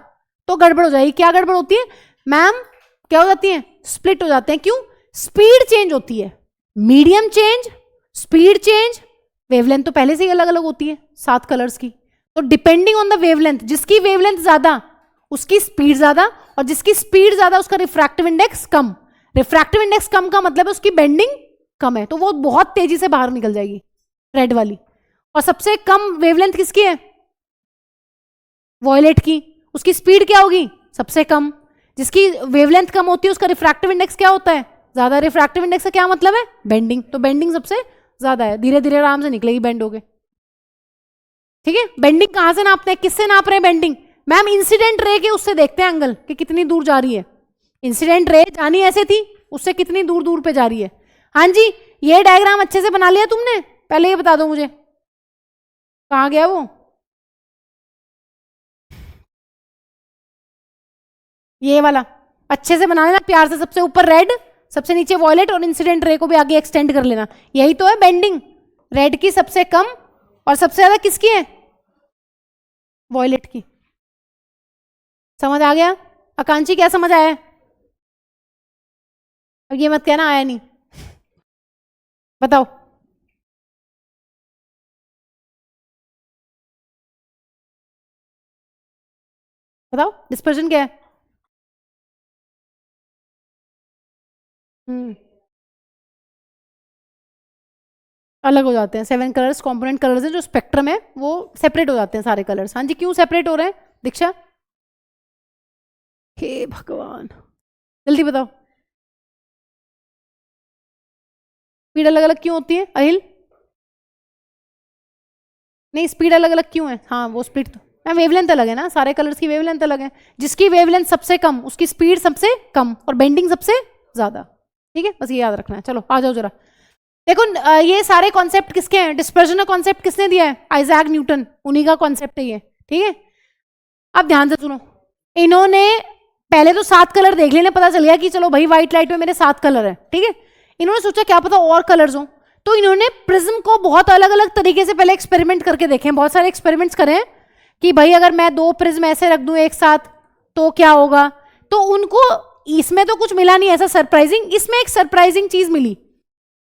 तो गड़बड़ हो जाएगी। क्या गड़बड़ होती है मैम? क्या हो जाती है? स्प्लिट हो जाते हैं। क्यों? स्पीड चेंज होती है, medium change, speed change. Wavelength तो पहले से ही अलग अलग होती है 7 कलर्स की, तो डिपेंडिंग ऑन द वेवलेंथ, जिसकी वेवलेंथ ज्यादा उसकी स्पीड ज्यादा, और जिसकी स्पीड ज्यादा उसका रिफ्रैक्टिव इंडेक्स कम। रिफ्रैक्टिव इंडेक्स कम का मतलब है उसकी बेंडिंग कम है, तो वो बहुत तेजी से बाहर निकल जाएगी, रेड वाली। और सबसे कम वेवलेंथ किसकी है? वॉयलेट की। उसकी स्पीड क्या होगी? सबसे कम। जिसकी वेवलेंथ कम होती है उसका रिफ्रैक्टिव इंडेक्स क्या होता है? ज्यादा। रिफ्रैक्टिव इंडेक्स का क्या मतलब है? बेंडिंग। तो बेंडिंग सबसे ज्यादा है, धीरे धीरे आराम से निकलेगी बेंड होके। ठीक है, बेंडिंग कहां से नापते हैं, किससे नाप रहे हैं बेंडिंग? मैम इंसिडेंट रे के उससे देखते हैं एंगल कि कितनी दूर जा रही है। इंसिडेंट रे जानी ऐसे थी, उससे कितनी दूर दूर पे जा रही है। हाँ जी, ये डायग्राम अच्छे से बना लिया तुमने? पहले ये बता दो मुझे, कहाँ गया वो? ये वाला अच्छे से बना लेना प्यार से। सबसे ऊपर रेड, सबसे नीचे वॉयलेट, और इंसिडेंट रे को भी आगे एक्सटेंड कर लेना। यही तो है बेंडिंग। रेड की सबसे कम और सबसे ज्यादा किसकी है? वॉयलेट की। समझ आ गया? आकांक्षी क्या समझ आया? अब ये मत कहना आया नहीं। बताओ। बताओ डिस्पर्जन क्या है? हम्म, अलग हो जाते हैं। 7 कलर्स कॉम्पोनेंट कलर्स हैं जो स्पेक्ट्रम है वो सेपरेट हो जाते हैं सारे कलर्स। हाँ जी, क्यों सेपरेट हो रहे हैं दीक्षा? हे भगवान, जल्दी बताओ। स्पीड अलग अलग क्यों होती है अहिल? नहीं, स्पीड अलग अलग क्यों है? हाँ वो स्पीड तो मैं, वेवलेंथ अलग है ना, सारे कलर्स की वेवलेंथ अलग है। जिसकी वेवलेंथ सबसे कम उसकी स्पीड सबसे कम और बेंडिंग सबसे ज्यादा। ठीक है, बस ये याद रखना है। चलो आ जाओ जरा। देखो ये सारे कॉन्सेप्ट किसके हैं? डिस्पर्जन का कॉन्सेप्ट किसने दिया है? आइजैक न्यूटन, उन्हीं का कॉन्सेप्ट है ये। ठीक है, अब ध्यान से सुनो। इन्होंने पहले तो 7 कलर देख लेने, पता चल गया कि चलो भाई व्हाइट लाइट में मेरे 7 कलर है। ठीक है, इन्होंने सोचा क्या पता और कलर्स हो, तो इन्होंने प्रिज्म को बहुत अलग अलग तरीके से पहले एक्सपेरिमेंट करके देखे। बहुत सारे एक्सपेरिमेंट्स करें कि भाई अगर मैं 2 प्रिज्म ऐसे रख दूं एक साथ तो क्या होगा। तो उनको इसमें तो कुछ मिला नहीं ऐसा सरप्राइजिंग, इसमें एक सरप्राइजिंग चीज मिली।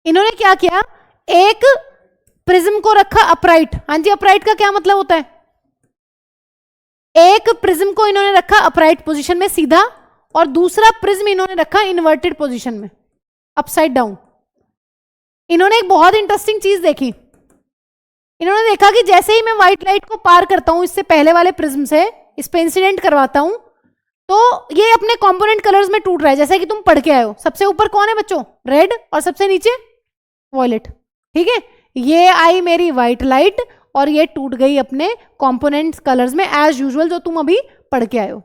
इन्होंने क्या किया, एक प्रिज्म को रखा अपराइट। हाँ जी, अपराइट का क्या मतलब होता है? एक प्रिज्म को इन्होंने रखा अपराइट पोजीशन में सीधा, और दूसरा प्रिज्म इन्होंने रखा इन्वर्टेड पोजीशन में, अपसाइड डाउन। इन्होंने एक बहुत इंटरेस्टिंग चीज देखी। इन्होंने देखा कि जैसे ही मैं व्हाइट लाइट को पार करता हूं इससे पहले वाले प्रिज्म से, इस पे इंसिडेंट करवाता हूं, तो ये अपने कंपोनेंट कलर्स में टूट रहा है। जैसे कि तुम पढ़ के आए हो, सबसे ऊपर कौन है बच्चों? रेड, और सबसे नीचे वॉयलेट। ठीक है, ये आई मेरी व्हाइट लाइट और ये टूट गई अपने कंपोनेंट कलर्स में एज यूजुअल, जो तुम अभी पढ़ के आए हो।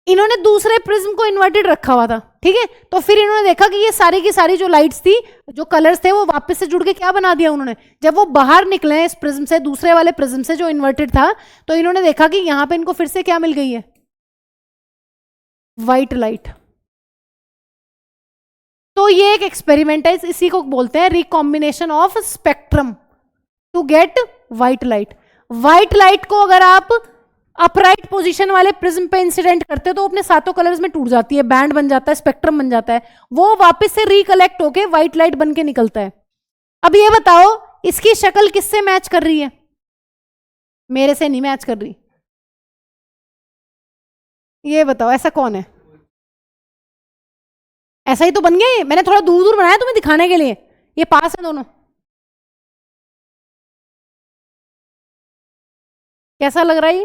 इन्होंने दूसरे प्रिज्म को इन्वर्टेड रखा हुआ था। ठीक है, तो फिर इन्होंने देखा कि ये सारी की सारी जो लाइट्स थी, जो कलर्स थे, वो वापस से जुड़ के क्या बना दिया उन्होंने। जब वो बाहर निकले इस प्रिज्म से, दूसरे वाले प्रिज्म से जो इन्वर्टेड था, तो इन्होंने देखा कि यहां पे इनको फिर से क्या मिल गई है? White light. तो ये एक एक्सपेरिमेंट है, इसी को बोलते हैं recombination of spectrum to get white light. White light को अगर आप अपराइट पोजीशन वाले प्रिज्म पे इंसिडेंट करते हो तो अपने सातों कलर्स में टूट जाती है, बैंड बन जाता है, स्पेक्ट्रम बन जाता है, वो वापस से रिकलेक्ट होके व्हाइट लाइट बन के निकलता है। अब ये बताओ इसकी शक्ल किससे मैच कर रही है? मेरे से नहीं मैच कर रही। ये बताओ ऐसा कौन है? ऐसा ही तो बन गया ये, मैंने थोड़ा दूर दूर बनाया तुम्हें दिखाने के लिए, ये पास है दोनों। कैसा लग रहा है ये?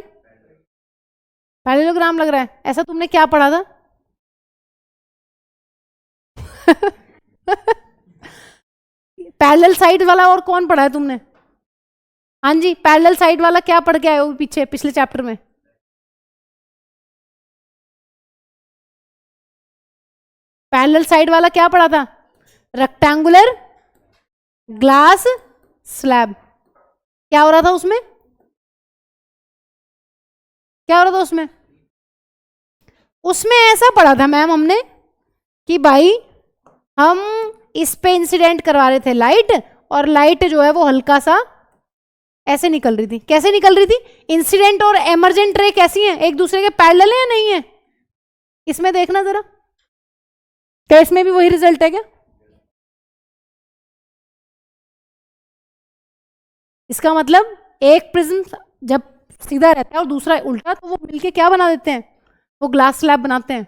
पैरेललोग्राम लग रहा है। ऐसा तुमने क्या पढ़ा था? पैरेलल साइड वाला और कौन पढ़ा है तुमने? हाँ जी, पैरेलल साइड वाला क्या पढ़ के आए हो पीछे पिछले चैप्टर में? पैरेलल साइड वाला क्या पढ़ा था? Rectangular glass slab. क्या हो रहा था उसमें? क्या हो रहा था उसमें? उसमें ऐसा पढ़ा था मैम हमने कि भाई हम इस पे इंसिडेंट करवा रहे थे लाइट, और लाइट जो है वो हल्का सा ऐसे निकल रही थी। कैसे निकल रही थी? इंसिडेंट और एमरजेंट रे कैसी हैं? एक दूसरे के पैरेलल है या नहीं है? इसमें देखना जरा, क्या इसमें भी वही रिजल्ट है क्या? इसका मतलब एक प्रिज्म जब सीधा रहता है और दूसरा उल्टा, तो वो मिलके क्या बना देते हैं? वो ग्लास स्लैब बनाते हैं।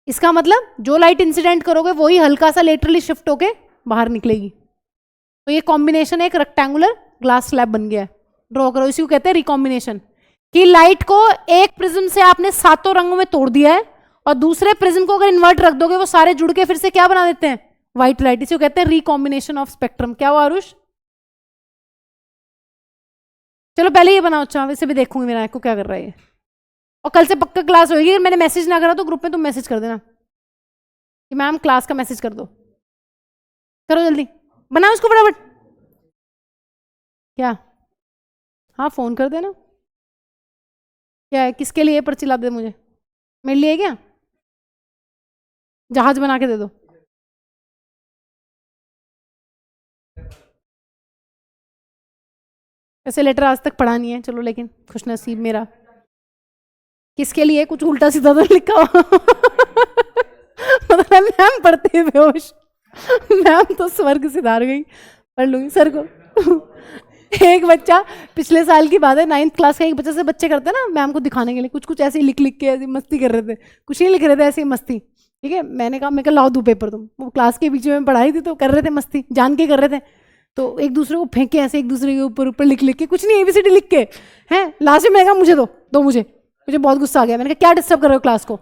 इसका मतलब जो लाइट इंसिडेंट करोगे वही हल्का सा लेटरली शिफ्ट होके बाहर निकलेगी। तो ये कॉम्बिनेशन एक रेक्टेंगुलर ग्लास स्लैब बन गया है। ड्रॉ करो, इसी को कहते हैं रिकॉम्बिनेशन। कि लाइट को एक प्रिज्म से आपने सातों रंगों में तोड़ दिया है, और दूसरे प्रिज्म को अगर इन्वर्ट रख दोगे वो सारे जुड़ के फिर से क्या बना देते हैं? White light. इसी को कहते हैं रिकॉम्बिनेशन ऑफ स्पेक्ट्रम। क्या हुआ आरुष? चलो पहले ये बनाओ। अच्छा, वैसे भी देखूंगी मेरा को क्या कर रहा है ये। और कल से पक्का क्लास होगी। अगर मैंने मैसेज ना करा तो ग्रुप में तुम मैसेज कर देना कि मैम क्लास का मैसेज कर दो। करो जल्दी, बनाओ इसको फटाफट। क्या? हाँ फोन कर देना। क्या है? किसके लिए पर्ची ला दे मुझे? मेरे लिए क्या? जहाज बना के दे दो। ऐसे लेटर आज तक पढ़ा नहीं है, चलो, लेकिन खुश नसीब मेरा। किसके लिए? कुछ उल्टा सीधा तो लिखा हो। मतलब मैम पढ़ते हुए बेहोश। मैम तो स्वर्ग सिधार गई। पढ़ लूंगी सर को। एक बच्चा, पिछले साल की बात है, 9th क्लास का एक बच्चे से बच्चे करते हैं ना मैम को दिखाने के लिए, कुछ कुछ ऐसे लिख लिख के ऐसी मस्ती कर रहे थे। कुछ नहीं लिख रहे थे, ऐसे ही मस्ती। ठीक है, मैंने कहा, मैं कहा लाओ दू पेपर तुम। वो क्लास के बीच में पढ़ाई थी तो कर रहे थे मस्ती, जान के कर रहे थे। तो एक दूसरे को फेंके ऐसे, एक दूसरे के ऊपर ऊपर लिख लिख के, कुछ नहीं ABCD लिख के हैं। लास्ट में मैंने कहा मुझे दो मुझे बहुत गुस्सा आ गया। मैंने कहा क्या डिस्टर्ब कर रहे हो क्लास को?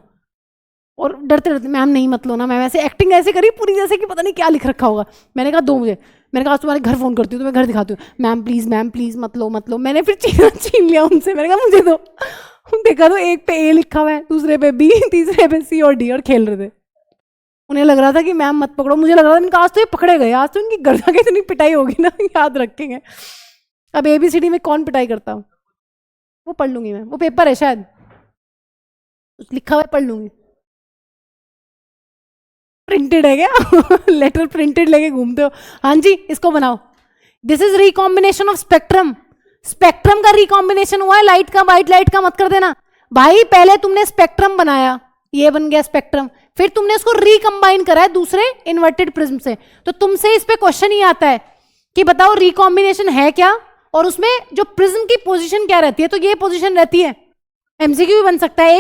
और डरते डरते, मैम नहीं मत लो ना। मैम ऐसे एक्टिंग ऐसे करी पूरी जैसे कि पता नहीं क्या लिख रखा होगा। मैंने कहा दो मुझे। मैंने कहा आज तुम्हारे घर फोन करती हूँ, तुम्हें घर दिखाती हूँ। मैम प्लीज मत लो। मैंने फिर छीन लिया उनसे। मैंने कहा मुझे दो। देखा तो एक पे A लिखा हुआ है, दूसरे पे B, तीसरे पे C और D, और खेल रहे थे। उन्हें लग रहा था कि मैम मत पकड़ो। मुझे लग रहा था इनका आज तो ये पकड़े गए, आज तो इनकी घर जाके इतनी पिटाई होगी ना, याद रखेंगे। अब ABCD में कौन पिटाई करता हूँ? वो पढ़ लूंगी मैं, वो पेपर है शायद, लिखा हुआ पढ़ लूंगी। प्रिंटेड है क्या? लेटर प्रिंटेड लेके घूमते हो? हाँ जी, इसको बनाओ। This is recombination of spectrum. Spectrum का रिकॉम्बिनेशन हुआ है, लाइट का व्हाइट लाइट का मत कर देना भाई। पहले तुमने स्पेक्ट्रम बनाया, ये बन गया स्पेक्ट्रम, फिर तुमने इसको रिकंबाइन करा है दूसरे इन्वर्टेड प्रिज्म से। तो तुमसे इस पे क्वेश्चन ही आता है कि बताओ रिकॉम्बिनेशन है क्या, और उसमें जो प्रिज्म की पोजीशन क्या रहती है? तो ये पोजीशन रहती है। MCQ भी बन सकता है।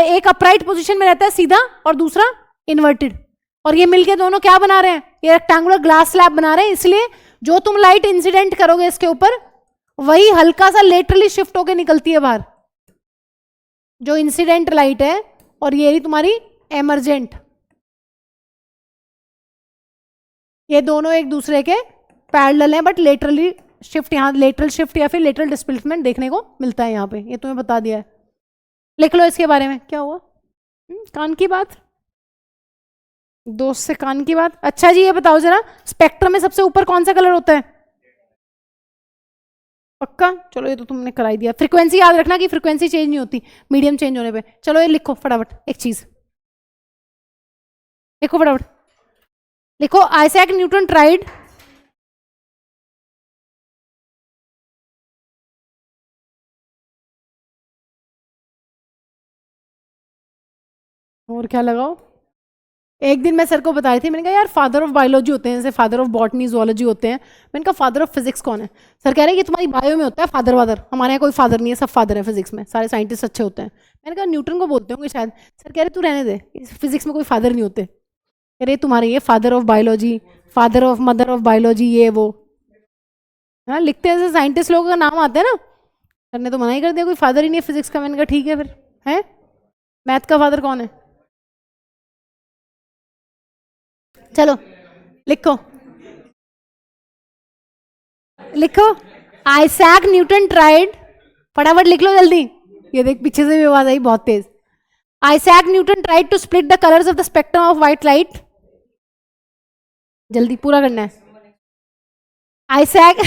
एक अपराइट पोजीशन में रहता है सीधा, और दूसरा इन्वर्टेड, और ये मिलके दोनों क्या बना रहे हैं? ये रेक्टेंगुलर ग्लास स्लैब बना रहे हैं। इसलिए जो तुम लाइट इंसिडेंट करोगे इसके ऊपर, वही हल्का सा लेटरली शिफ्ट होके निकलती है बाहर, जो इंसिडेंट लाइट है, और ये रही तुम्हारी एमरजेंट। ये दोनों एक दूसरे के पैरेलल हैं, बट लेटरली शिफ्ट, यहाँ लेटरल शिफ्ट या फिर लेटरल डिस्प्लेसमेंट देखने को मिलता है यहाँ पे। ये तुम्हें बता दिया है, लिख लो इसके बारे में। क्या हुआ? कान की बात, दोस्त से कान की बात। अच्छा जी, ये बताओ जरा, स्पेक्ट्रम में सबसे ऊपर कौन सा कलर होता है? पक्का? चलो ये तो तुमने करा ही दिया। फ्रीक्वेंसी याद रखना कि फ्रीक्वेंसी चेंज नहीं होती मीडियम चेंज होने पे। चलो ये लिखो फटाफट, एक चीज लिखो फटाफट, लिखो। आइजैक न्यूटन ट्राइड और क्या लगाओ? एक दिन मैं सर को बताई थी, मैंने कहा यार फादर ऑफ बायोलॉजी होते हैं, जैसे फादर ऑफ बॉटनी जुआलॉजी होते हैं। मैंने कहा फादर ऑफ फिजिक्स कौन है? सर कह रहे हैं कि तुम्हारी बायो में होता है फादर वादर। हमारे यहाँ कोई फादर नहीं है, सब फादर है फिजिक्स में, सारे साइंटिस्ट अच्छे होते हैं। मैंने कहा न्यूटन को बोलते होंगे शायद। सर कह रहे तू रहने दे, फिजिक्स में कोई फादर नहीं होते। कह रहे तुम्हारे ये father of biology, father of mother of biology, ये वो, हाँ लिखते हैं, साइंटिस्ट लोगों का नाम आता है ना। सर ने तो मना ही कर दिया, कोई फादर ही नहीं है फिजिक्स का। मैंने कहा ठीक है फिर, है मैथ का फादर कौन है? चलो लिखो लिखो, आइजैक न्यूटन ट्राइड। फटाफट लिख लो जल्दी। ये देख पीछे से भी आवाज आई बहुत तेज। Isaac Newton tried to split the colors of the spectrum of white light. जल्दी पूरा करना है. Isaac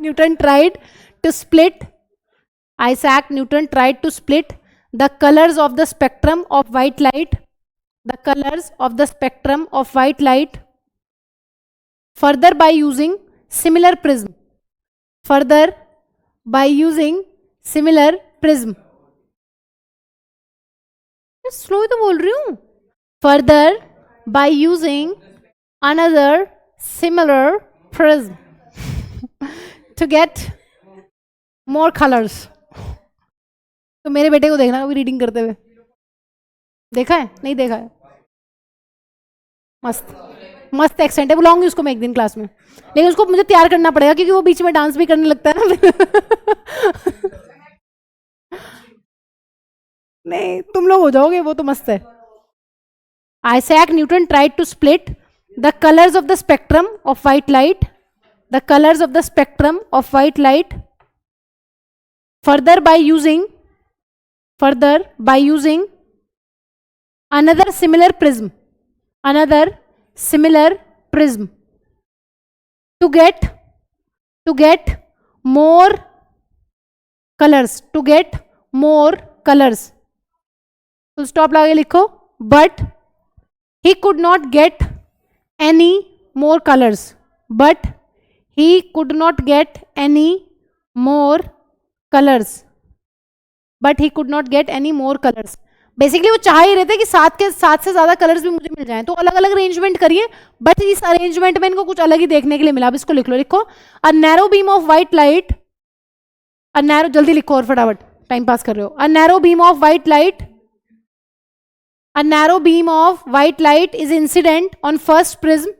Newton tried to split. Isaac Newton tried to split the colors of the spectrum of white light. The colors of the spectrum of white light further by using similar prism. Further by using similar prism. Slow तो बोल रही हूं. Further by using another similar prism to get more colors. तो मेरे बेटे को देखना कभी रीडिंग करते हुए. देखा है? नहीं देखा है? मस्त मस्त एक्सेंट है. बुलाऊंगी उसको मैं एक दिन क्लास में, लेकिन उसको मुझे तैयार करना पड़ेगा क्योंकि वो बीच में डांस भी करने लगता है ना. नहीं, तुम लोग हो जाओगे, वो तो मस्त है. Isaac Newton tried to split the colors of the spectrum of white light. The colors of the spectrum of white light further by using another similar prism. Another similar prism to get more colors. To get more colors. Full stop लगा के लिखो. But he could not get any more colors. But he could not get any more colors. But he could not get any more colors. Basically वो चाह ही रहे थे कि 7 से ज्यादा कलर्स भी मुझे मिल जाएं, तो अलग अलग अरेंजमेंट करिए, बट इस अरेंजमेंट में इनको कुछ अलग ही देखने के लिए मिला. अब इसको लिख लो. लिखो a narrow beam of white light. A narrow, जल्दी लिखो और फटाफट, टाइम पास कर रहे हो. A narrow beam of white light. A narrow beam of white light is incident on first prism.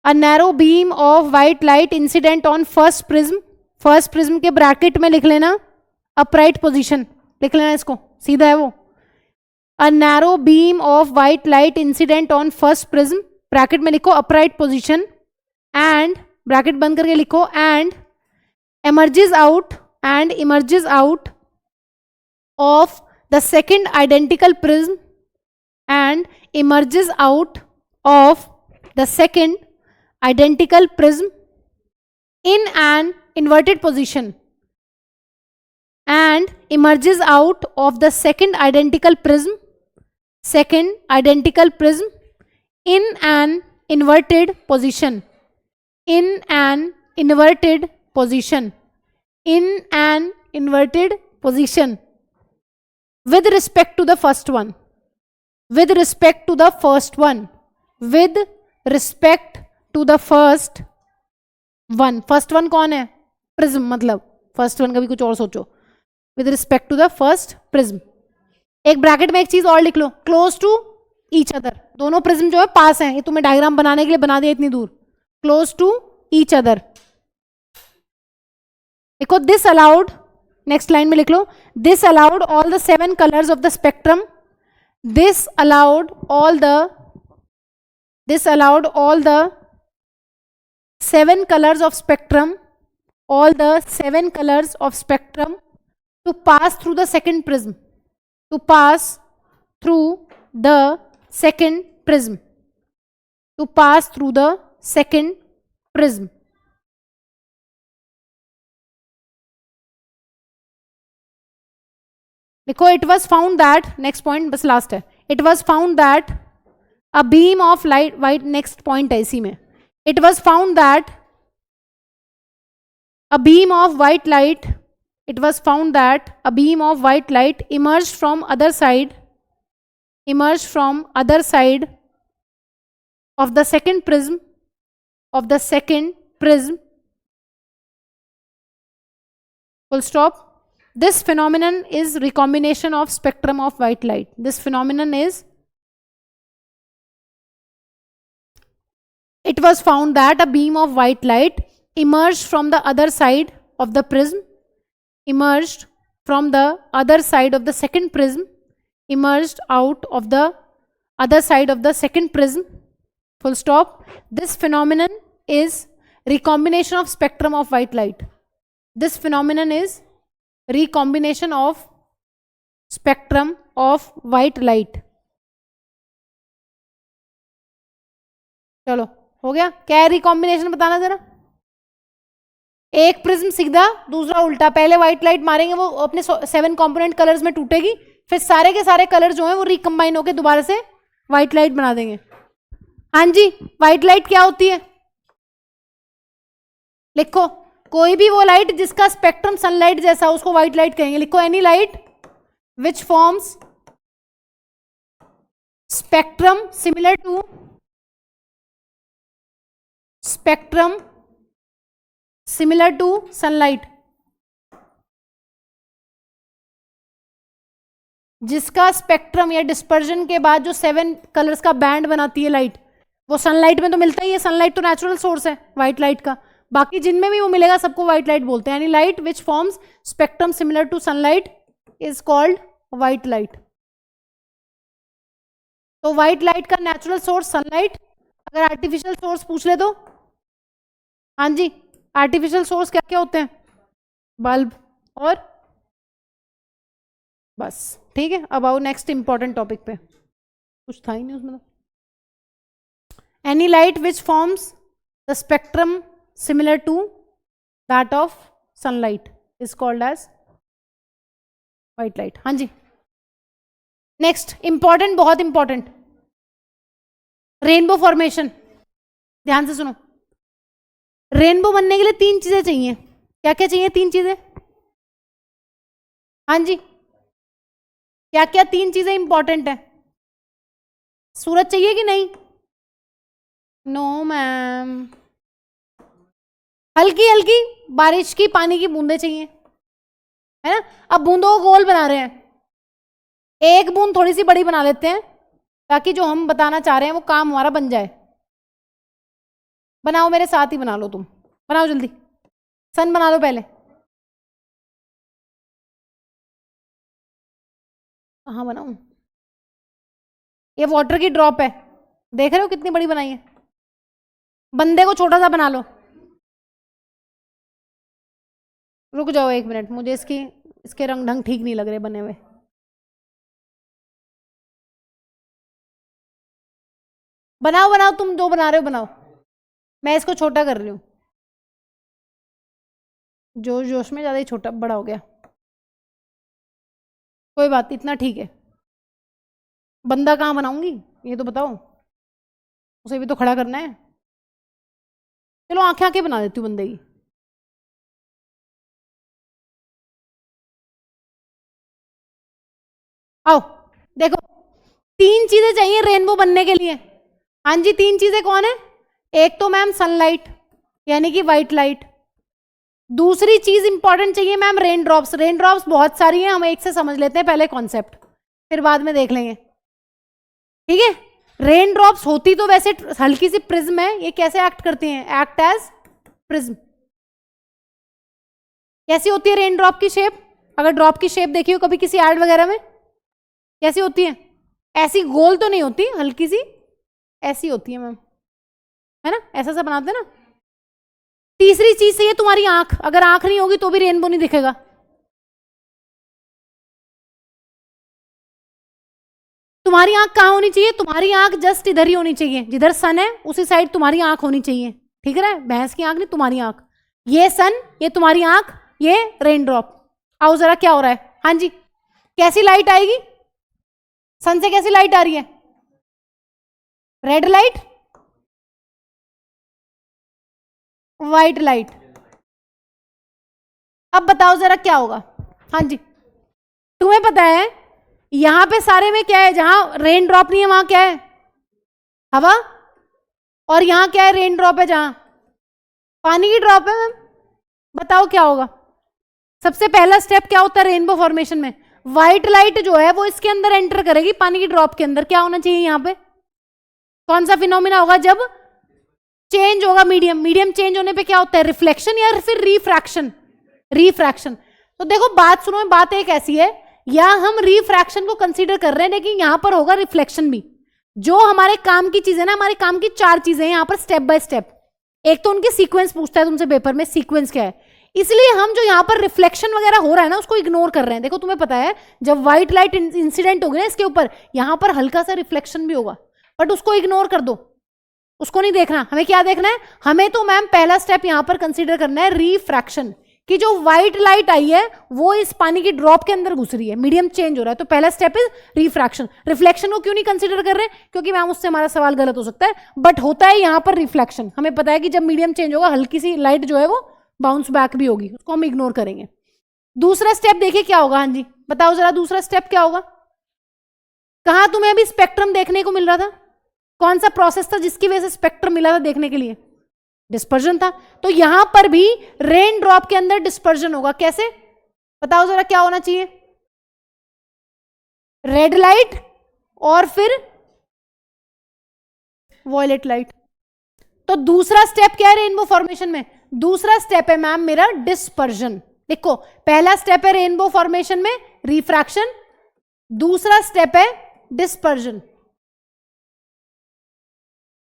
A narrow beam of white light incident on first prism. First prism के bracket में लिख लेना upright position, लिख लेना इसको, सीधा है वो. A narrow beam of white light incident on first prism, bracket में लिखो upright position, and ब्रैकेट बंद करके लिखो and emerges out of the second identical prism, and emerges out of the second identical prism in an inverted position, and emerges out of the second identical prism in an inverted position, in an inverted position, in an inverted position with respect to the first one. With respect to the first one. With respect to the first one. First one कौन है? Prism, मतलब first one का भी कुछ और सोचो. With respect to the first prism. एक bracket में एक चीज और लिख लो, close to each other. दोनों prism जो है पास हैं, ये तुम्हें डायग्राम बनाने के लिए बना दिया इतनी दूर. Close to each other. देखो this allowed, नेक्स्ट लाइन में लिख लो, this allowed all the 7 colours of the spectrum. This allowed all the 7 colours of spectrum, all the 7 colors of spectrum to pass through the second prism. To pass through the second prism. To pass through the second prism. Because it was found that, next point बस last है, it was found that a beam of light, white, next point है इसी में, it was found that a beam of white light, it was found that a beam of white light emerged from other side of the second prism, full stop. This phenomenon is recombination of spectrum of white light. This phenomenon is, it was found that a beam of white light emerged from the other side of the prism, emerged from the other side of the second prism, emerged out of the other side of the second prism, full stop. This phenomenon is recombination of spectrum of white light. This phenomenon is recombination of spectrum of white light. चलो हो गया, क्या है recombination बताना जरा। एक prism सीधा, दूसरा उल्टा। पहले व्हाइट लाइट मारेंगे, वो अपने 7 कंपोनेंट कलर्स में टूटेगी, फिर सारे के सारे कलर जो है वो रिकम्बाइन होकर दोबारा से व्हाइट लाइट बना देंगे। हाँ जी, व्हाइट लाइट क्या होती है, लिखो। कोई भी वो लाइट जिसका स्पेक्ट्रम सनलाइट जैसा, उसको व्हाइट लाइट कहेंगे। लिखो, any light which forms spectrum similar to sunlight, जिसका स्पेक्ट्रम या डिस्पर्जन के बाद जो 7 कलर्स का बैंड बनाती है लाइट, वो सनलाइट में तो मिलता ही है। सनलाइट तो नेचुरल सोर्स है व्हाइट लाइट का, बाकी जिनमें भी वो मिलेगा सबको व्हाइट लाइट बोलते हैं। यानी light which forms spectrum similar to sunlight is called white light. तो व्हाइट लाइट का नेचुरल सोर्स सनलाइट। अगर आर्टिफिशियल सोर्स पूछ ले तो, हाँ जी, आर्टिफिशियल सोर्स क्या क्या होते हैं, बल्ब और बस। ठीक है, अब आओ नेक्स्ट इंपॉर्टेंट टॉपिक पे। कुछ था ही नहीं उसमें तो। Any light which forms the spectrum similar to that of sunlight is called as white light. हाँ जी, नेक्स्ट इंपॉर्टेंट, बहुत इंपॉर्टेंट, रेनबो फॉर्मेशन। ध्यान से सुनो, रेनबो बनने के लिए 3 चीजें चाहिए। क्या क्या चाहिए, 3 चीजें। हाँ जी, क्या क्या 3 चीजें इंपॉर्टेंट है। सूरज चाहिए कि नहीं, नो मैम। हल्की हल्की बारिश की पानी की बूंदें चाहिए, है ना। अब बूंदों को गोल बना रहे हैं, एक बूंद थोड़ी सी बड़ी बना लेते हैं ताकि जो हम बताना चाह रहे हैं वो काम हमारा बन जाए। बनाओ, मेरे साथ ही बना लो, तुम बनाओ जल्दी। सन बना लो पहले। कहाँ बनाऊं, ये वाटर की ड्रॉप है, देख रहे हो कितनी बड़ी बनाई है। बंदे को छोटा सा बना लो। रुक जाओ 1 मिनट, मुझे इसके रंग ढंग ठीक नहीं लग रहे बने हुए। बनाओ बनाओ, तुम जो बना रहे हो बनाओ, मैं इसको छोटा कर रही हूँ। जोश जोश में ज्यादा ही छोटा बड़ा हो गया, कोई बात, इतना ठीक है। बंदा कहाँ बनाऊंगी ये तो बताओ, उसे भी तो खड़ा करना है। चलो आंखें आंखें बना देती हूँ बंदे की। आओ देखो, 3 चीजें चाहिए रेनबो बनने के लिए। हाँ जी, 3 चीजें कौन है। एक तो मैम सनलाइट यानी कि व्हाइट लाइट। दूसरी चीज इंपॉर्टेंट चाहिए ma'am rain drops. Rain drops बहुत सारी हैं, हम एक से समझ लेते हैं पहले कॉन्सेप्ट, फिर बाद में देख लेंगे। ठीक है, रेन ड्रॉप्स होती तो वैसे हल्की सी प्रिज्म है, ये कैसे एक्ट करती हैं, एक्ट एज प्रिज्म। कैसी होती है रेन ड्रॉप की शेप, अगर ड्रॉप की शेप देखी हो कभी किसी एड वगैरह में, कैसी होती है। ऐसी गोल तो नहीं होती, हल्की सी ऐसी होती है मैम, है ना, ऐसा सा बनाते हैं ना। तीसरी चीज चाहिए तुम्हारी आंख, अगर आंख नहीं होगी तो भी रेनबो नहीं दिखेगा। तुम्हारी आंख कहाँ होनी चाहिए, तुम्हारी आंख जस्ट इधर ही होनी चाहिए, जिधर सन है उसी साइड तुम्हारी आंख होनी चाहिए। ठीक है, भैंस की आंख नहीं, तुम्हारी आंख। ये सन, ये तुम्हारी आंख, ये रेन ड्रॉप। आओ जरा क्या हो रहा है। हाँ जी, कैसी लाइट आएगी, सन से कैसी लाइट आ रही है, रेड लाइट, व्हाइट लाइट। अब बताओ जरा क्या होगा। हाँ जी, तुम्हें पता है यहां पे सारे में क्या है, जहां रेन ड्रॉप नहीं है वहां क्या है, हवा। और यहां क्या है, रेन ड्रॉप है, जहां पानी की ड्रॉप है मैम। बताओ क्या होगा। सबसे पहला स्टेप क्या होता है रेनबो फॉर्मेशन में, व्हाइट लाइट जो है वो इसके अंदर एंटर करेगी पानी की ड्रॉप के अंदर। क्या होना चाहिए यहां पे, कौन सा फिनोमिना होगा, जब चेंज होगा मीडियम। मीडियम चेंज होने पे क्या होता है, रिफ्लेक्शन या फिर रिफ्रैक्शन। रिफ्रैक्शन। तो देखो बात सुनो, बात एक ऐसी है, या हम रिफ्रैक्शन को कंसीडर कर रहे हैं, लेकिन यहां पर होगा रिफ्लेक्शन भी। जो हमारे काम की चीजें ना, हमारे काम की 4 चीजें हैं यहां पर स्टेप बाय स्टेप। एक तो उनके सीक्वेंस पूछता है तुमसे पेपर में, सीक्वेंस क्या है। इसलिए हम जो यहाँ पर रिफ्लेक्शन वगैरह हो रहा है ना उसको इग्नोर कर रहे हैं। देखो तुम्हें पता है जब व्हाइट लाइट इंसिडेंट होगी ना इसके ऊपर, यहां पर हल्का सा रिफ्लेक्शन भी होगा, बट उसको इग्नोर कर दो, उसको नहीं देखना। हमें क्या देखना है, हमें तो मैम पहला स्टेप यहां पर कंसीडर करना है रिफ्रैक्शन, कि जो व्हाइट लाइट आई है वो इस पानी की ड्रॉप के अंदर घुस रही है, मीडियम चेंज हो रहा है, तो पहला स्टेप इज रिफ्रैक्शन। रिफ्लेक्शन को क्यों नहीं कंसीडर कर रहे, क्योंकि मैम उससे हमारा सवाल गलत हो सकता है, बट होता है यहां पर रिफ्लेक्शन। हमें पता है कि जब मीडियम चेंज होगा हल्की सी लाइट जो है वो बाउंस बैक भी होगी, उसको हम इग्नोर करेंगे। दूसरा स्टेप देखिए क्या होगा, हाँ जी बताओ जरा दूसरा स्टेप क्या होगा। कहां तुम्हें अभी स्पेक्ट्रम देखने को मिल रहा था, कौन सा प्रोसेस था जिसकी वजह से स्पेक्ट्रम मिला था देखने के लिए, डिस्पर्जन था। तो यहां पर भी रेन ड्रॉप के अंदर डिस्पर्जन होगा, कैसे बताओ जरा क्या होना चाहिए, रेड लाइट और फिर वॉयलेट लाइट। तो दूसरा स्टेप क्या है रेनबो फॉर्मेशन में, दूसरा स्टेप है मैम मेरा डिस्पर्जन। देखो पहला स्टेप है रेनबो फॉर्मेशन में रिफ्रैक्शन, दूसरा स्टेप है डिस्पर्जन।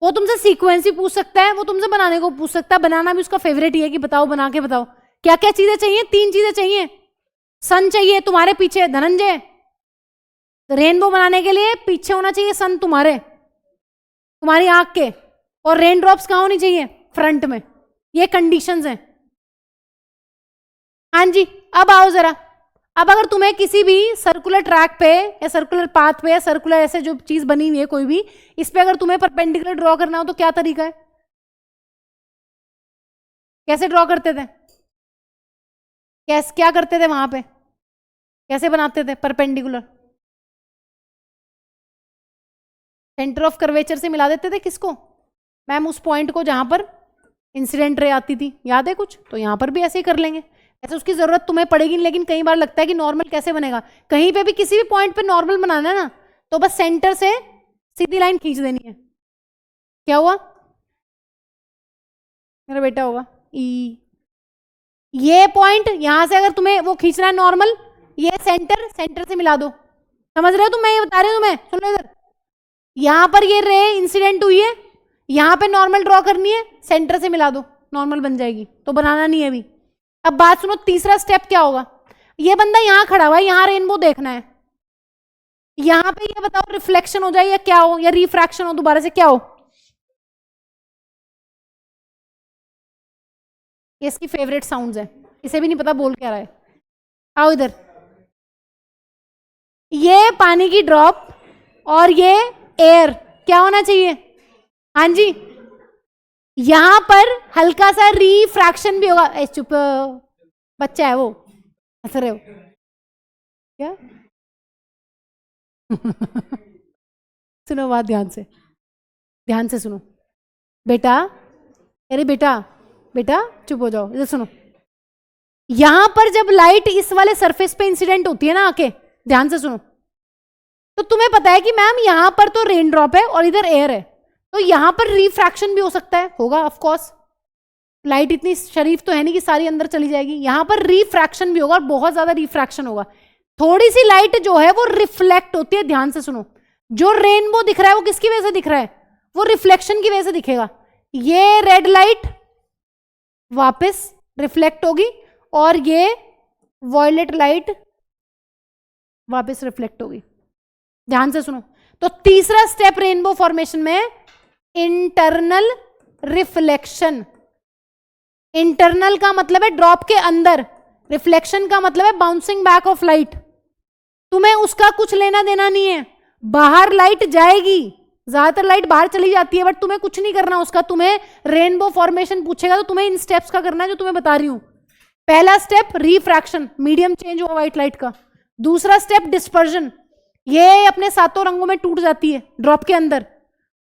वो तुमसे सीक्वेंस ही पूछ सकता है, वो तुमसे बनाने को पूछ सकता है, बनाना भी उसका फेवरेट ही है कि बताओ बना के बताओ क्या क्या चीजें चाहिए। 3 चीजें चाहिए, सन चाहिए तुम्हारे पीछे धनंजय, रेनबो बनाने के लिए पीछे होना चाहिए सन तुम्हारे, तुम्हारी आंख के, और रेन ड्रॉप्स कहां होनी चाहिए, फ्रंट में। ये कंडीशंस हैं। हाँ जी अब आओ जरा, अब अगर तुम्हें किसी भी सर्कुलर ट्रैक पे या सर्कुलर पाथ पे या सर्कुलर ऐसे जो चीज बनी हुई है कोई भी, इस पे अगर तुम्हें परपेंडिकुलर ड्रॉ करना हो तो क्या तरीका है, कैसे ड्रॉ करते थे, क्या करते थे वहां पे, कैसे बनाते थे परपेंडिकुलर, सेंटर ऑफ कर्वेचर से मिला देते थे किसको मैम, उस पॉइंट को जहां पर इंसिडेंट रे आती थी, याद है कुछ, तो यहां पर भी ऐसे ही कर लेंगे। ऐसे उसकी जरूरत तुम्हें पड़ेगी नहीं, लेकिन कई बार लगता है कि नॉर्मल कैसे बनेगा, कहीं पे भी किसी भी पॉइंट पे नॉर्मल बनाना है ना तो बस सेंटर से सीधी लाइन खींच देनी है। क्या हुआ मेरा बेटा होगा ई, ये पॉइंट यहां से अगर तुम्हें वो खींचना है नॉर्मल, ये सेंटर से मिला दो, समझ रहे हो तुम, मैं ये बता रही हूं तुम्हें, सुनो इधर, यहां पर ये रे इंसिडेंट हुई है, यहां पे नॉर्मल ड्रॉ करनी है, सेंटर से मिला दो नॉर्मल बन जाएगी, तो बनाना नहीं है अभी। अब बात सुनो, तीसरा स्टेप क्या होगा, ये बंदा यहां खड़ा हुआ है, यहां रेनबो देखना है, यहां पे ये बताओ रिफ्लेक्शन हो जाए या क्या हो, या रिफ्रैक्शन हो, दोबारा से क्या हो, ये इसकी फेवरेट साउंड्स है, इसे भी नहीं पता बोल क्या रहा है। आओ इधर, ये पानी की ड्रॉप और ये एयर क्या होना चाहिए, हाँ जी यहां पर हल्का सा रिफ्रैक्शन भी होगा। चुप बच्चा है वो, हंस रहे हो क्या सुनो बात ध्यान से सुनो बेटा, अरे बेटा बेटा चुप हो जाओ, इधर सुनो। यहां पर जब लाइट इस वाले सरफेस पे इंसिडेंट होती है ना आके, ध्यान से सुनो, तो तुम्हें पता है कि मैम यहां पर तो रेन ड्रॉप है और इधर एयर है, तो यहां पर रिफ्रैक्शन भी हो सकता है, होगा ऑफ कोर्स, लाइट इतनी शरीफ तो है नहीं कि सारी अंदर चली जाएगी, यहां पर रिफ्रैक्शन भी होगा और बहुत ज्यादा रिफ्रैक्शन होगा। थोड़ी सी लाइट जो है वो रिफ्लेक्ट होती है, ध्यान से सुनो, जो रेनबो दिख रहा है वो किसकी वजह से दिख रहा है, वो रिफ्लेक्शन की वजह से दिखेगा। ये रेड लाइट वापस रिफ्लेक्ट होगी और ये वॉयलेट लाइट वापस रिफ्लेक्ट होगी, ध्यान से सुनो। तो तीसरा स्टेप रेनबो फॉर्मेशन में इंटरनल रिफ्लेक्शन, इंटरनल का मतलब है ड्रॉप के अंदर, रिफ्लेक्शन का मतलब है बाउंसिंग बैक ऑफ लाइट। तुम्हें उसका कुछ लेना देना नहीं है, बाहर लाइट जाएगी, ज्यादातर लाइट बाहर चली जाती है, बट तुम्हें कुछ नहीं करना उसका। तुम्हें रेनबो फॉर्मेशन पूछेगा तो तुम्हें इन स्टेप्स का करना है जो तुम्हें बता रही हूं। पहला स्टेप रिफ्रैक्शन, मीडियम चेंज हुआ व्हाइट लाइट का। दूसरा स्टेप डिस्पर्जन, ये अपने सातों रंगों में टूट जाती है ड्रॉप के अंदर।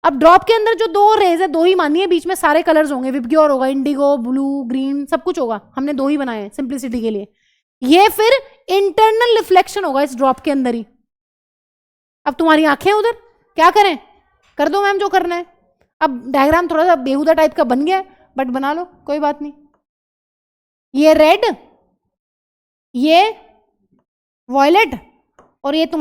अब ड्रॉप के अंदर जो 2 रेज है, 2 ही मानिए, बीच में सारे कलर्स होंगे, विबग्योर होगा, इंडिगो, ब्लू, ग्रीन, सब कुछ होगा, हमने 2 ही बनाए सिंप्लिसिटी के लिए। ये फिर इंटरनल रिफ्लेक्शन होगा इस ड्रॉप के अंदर ही। अब तुम्हारी आंखें उधर, क्या करें, कर दो मैम जो करना है। अब डायग्राम थोड़ा सा बेहुदा टाइप का बन गया है, बट बना लो, कोई बात नहीं। ये रेड, ये वॉयलेट और ये तुम्हारा